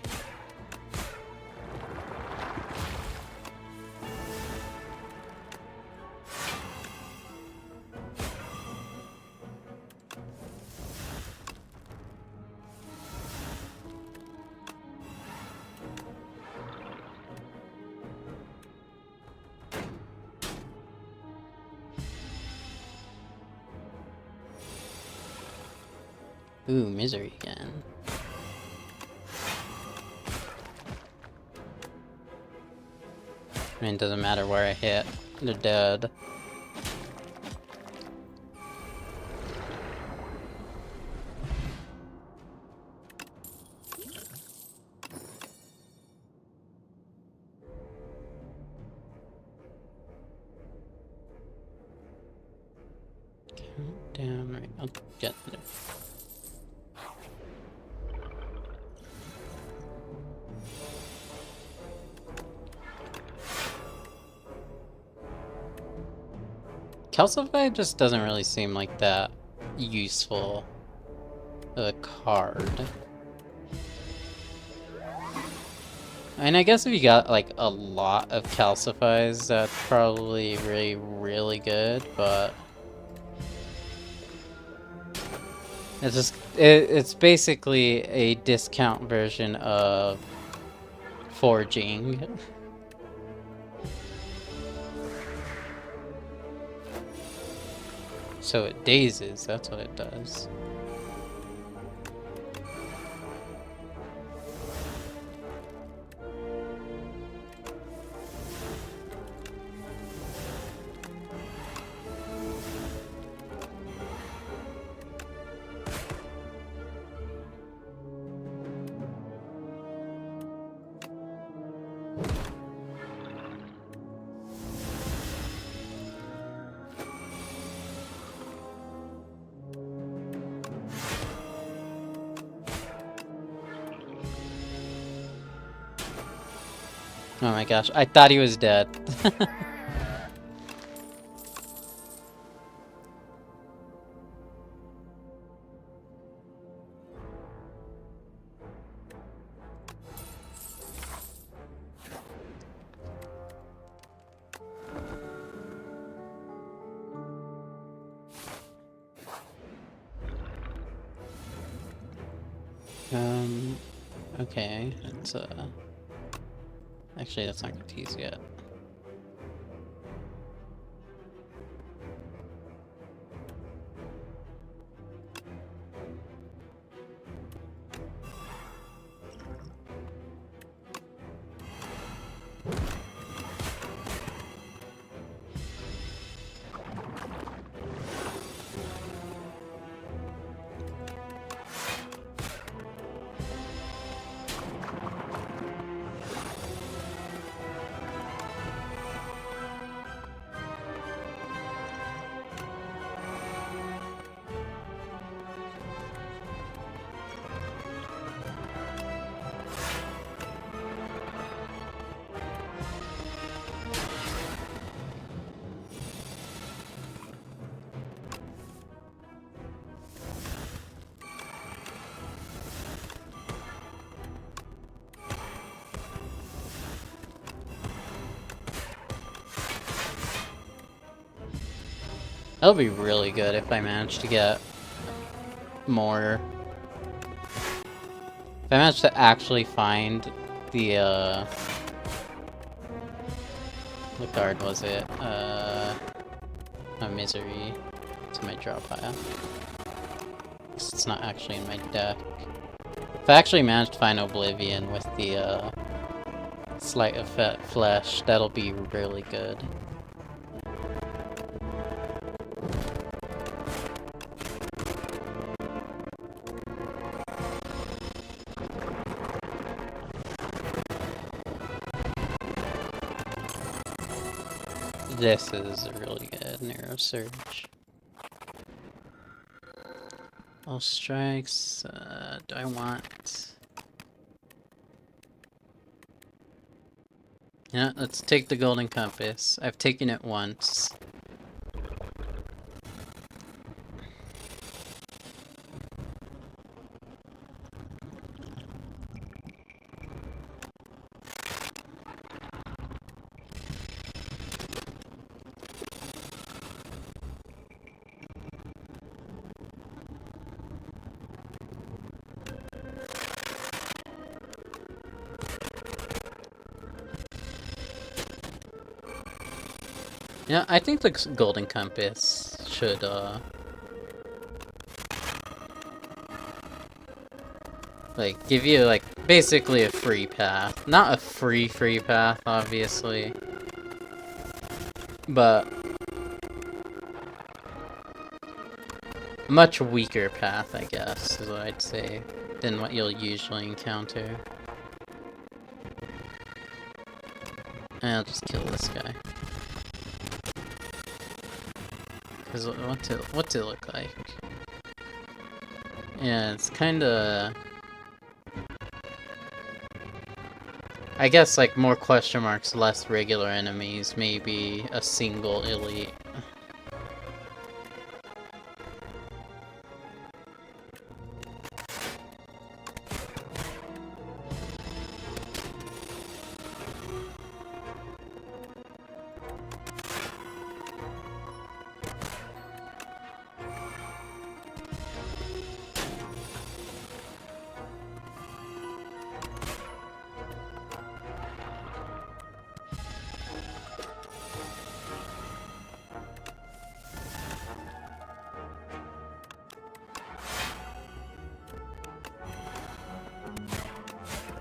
Ooh, misery again. I mean, it doesn't matter where I hit, they're dead. Count down, right, I'll get there. Calcify just doesn't really seem like that useful of a card. I mean, I guess if you got like a lot of calcifies, that's probably really, really good, but it's just it's basically a discount version of forging. So it dazes, that's what it does. Oh my gosh, I thought he was dead. Um, okay, it's, actually, that's not going to use yet. That'll be really good if I manage to get more. If I manage to actually find the, what card was it? A Misery. It's in my draw pile. It's not actually in my deck. If I actually manage to find Oblivion with the, Sleight of Flesh, that'll be really good. This is really good, Narrow Surge. All strikes, do I want... Yeah, let's take the Golden Compass. I've taken it once. Yeah, I think the Golden Compass should, like, give you, like, basically a free path. Not a free path, obviously. But... a much weaker path, I guess, is what I'd say, than what you'll usually encounter. And I'll just kill this guy. Because what's it look like? Yeah, it's kinda... I guess, like, more question marks, less regular enemies, maybe a single elite.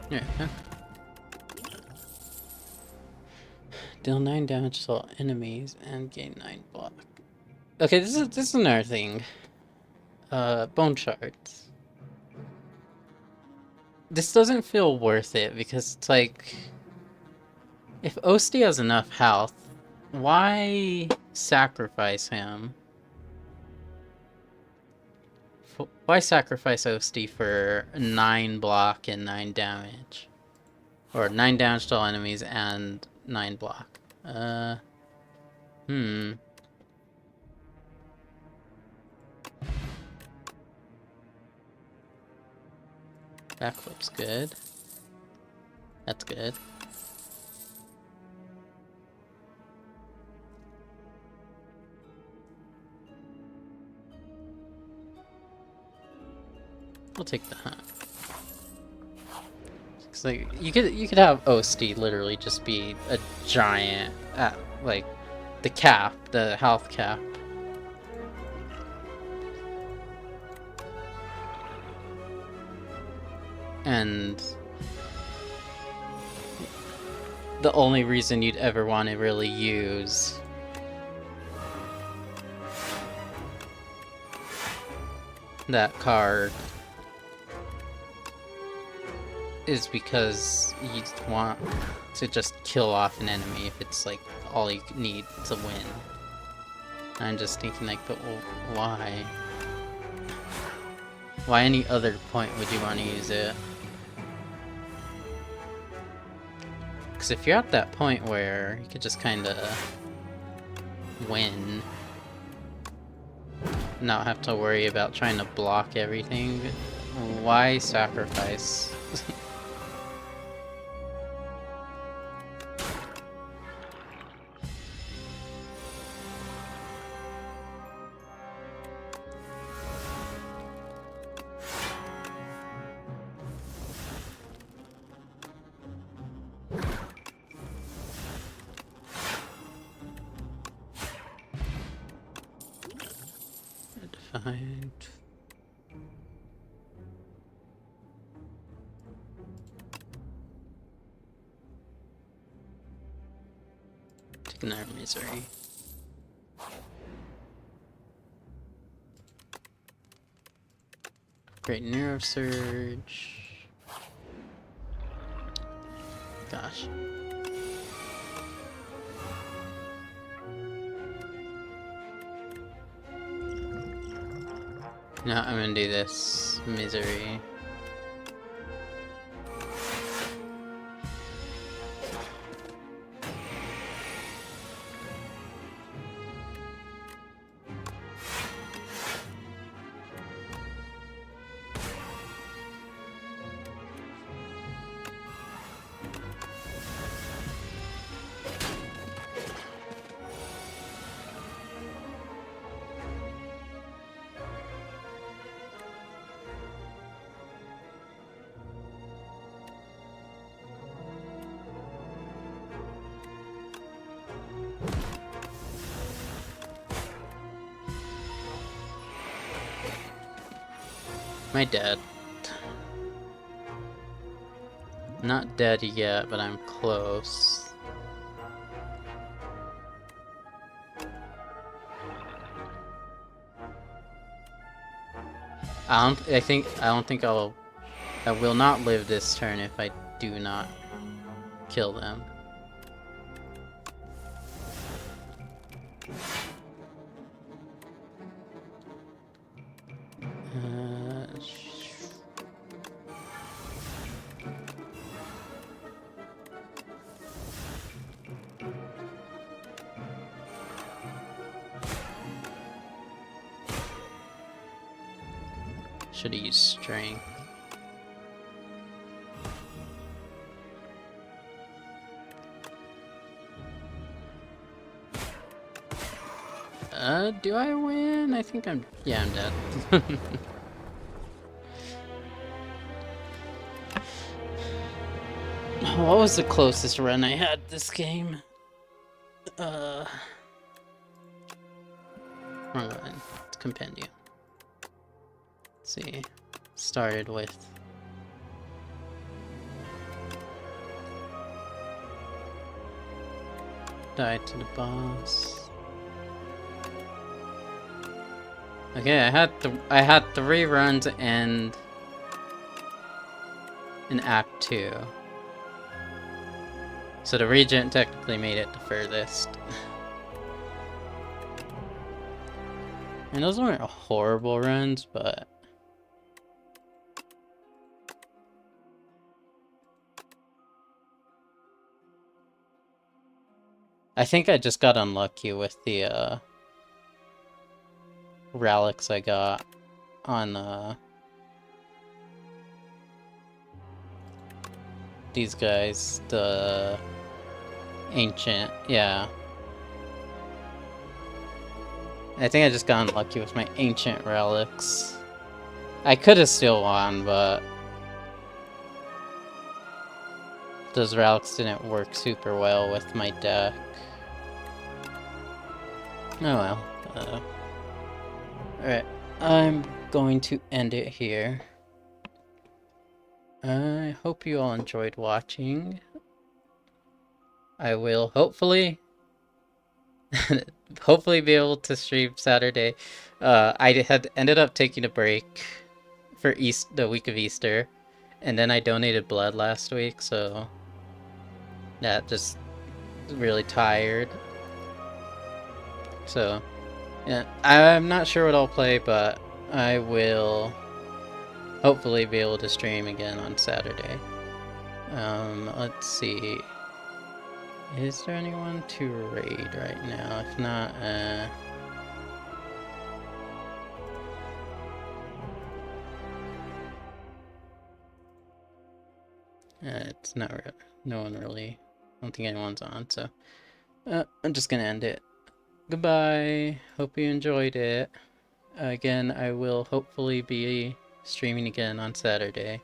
Yeah. Deal 9 damage to all enemies and gain 9 block. Okay, this is another thing. Bone shards. This doesn't feel worth it because it's like, if Osti has enough health, why sacrifice him? Why sacrifice Osti for 9 block and 9 damage? Or 9 damage to all enemies and 9 block. Backflip's good. That's good. We'll take the hunt. Cause like you could have Osti literally just be a giant at like the cap, the health cap. And the only reason you'd ever want to really use that card is because you want to just kill off an enemy if it's like all you need to win. I'm just thinking like, but why? Why any other point would you want to use it? Because if you're at that point where you could just kind of win, not have to worry about trying to block everything, why sacrifice? Defined. Take another misery. Great neurosurge. Gosh. No, I'm gonna do this misery. Am I dead? Not dead yet, but I'm close. I will not live this turn if I do not kill them. Should have used strength. Do I win? I think I'm... yeah, I'm dead. What was the closest run I had this game? Wrong button. It's compendium. Let's see. Started with... died to the boss. Okay, I had 3 runs and in Act 2. So the Regent technically made it the furthest. And those weren't horrible runs, but... I think I just got unlucky with the, relics I got on, these guys, the ancient, yeah. I think I just got unlucky with my ancient relics. I could have still won, but those relics didn't work super well with my deck. Oh well. Alright, I'm going to end it here. I hope you all enjoyed watching. I will hopefully be able to stream Saturday. I had ended up taking a break for the week of Easter, and then I donated blood last week, so that just really tired. So yeah, I'm not sure what I'll play, but I will hopefully be able to stream again on Saturday. Let's see. Is there anyone to raid right now? If not, it's not real. No one really. I don't think anyone's on, so I'm just gonna end it. Goodbye. Hope you enjoyed it. Again, I will hopefully be streaming again on Saturday.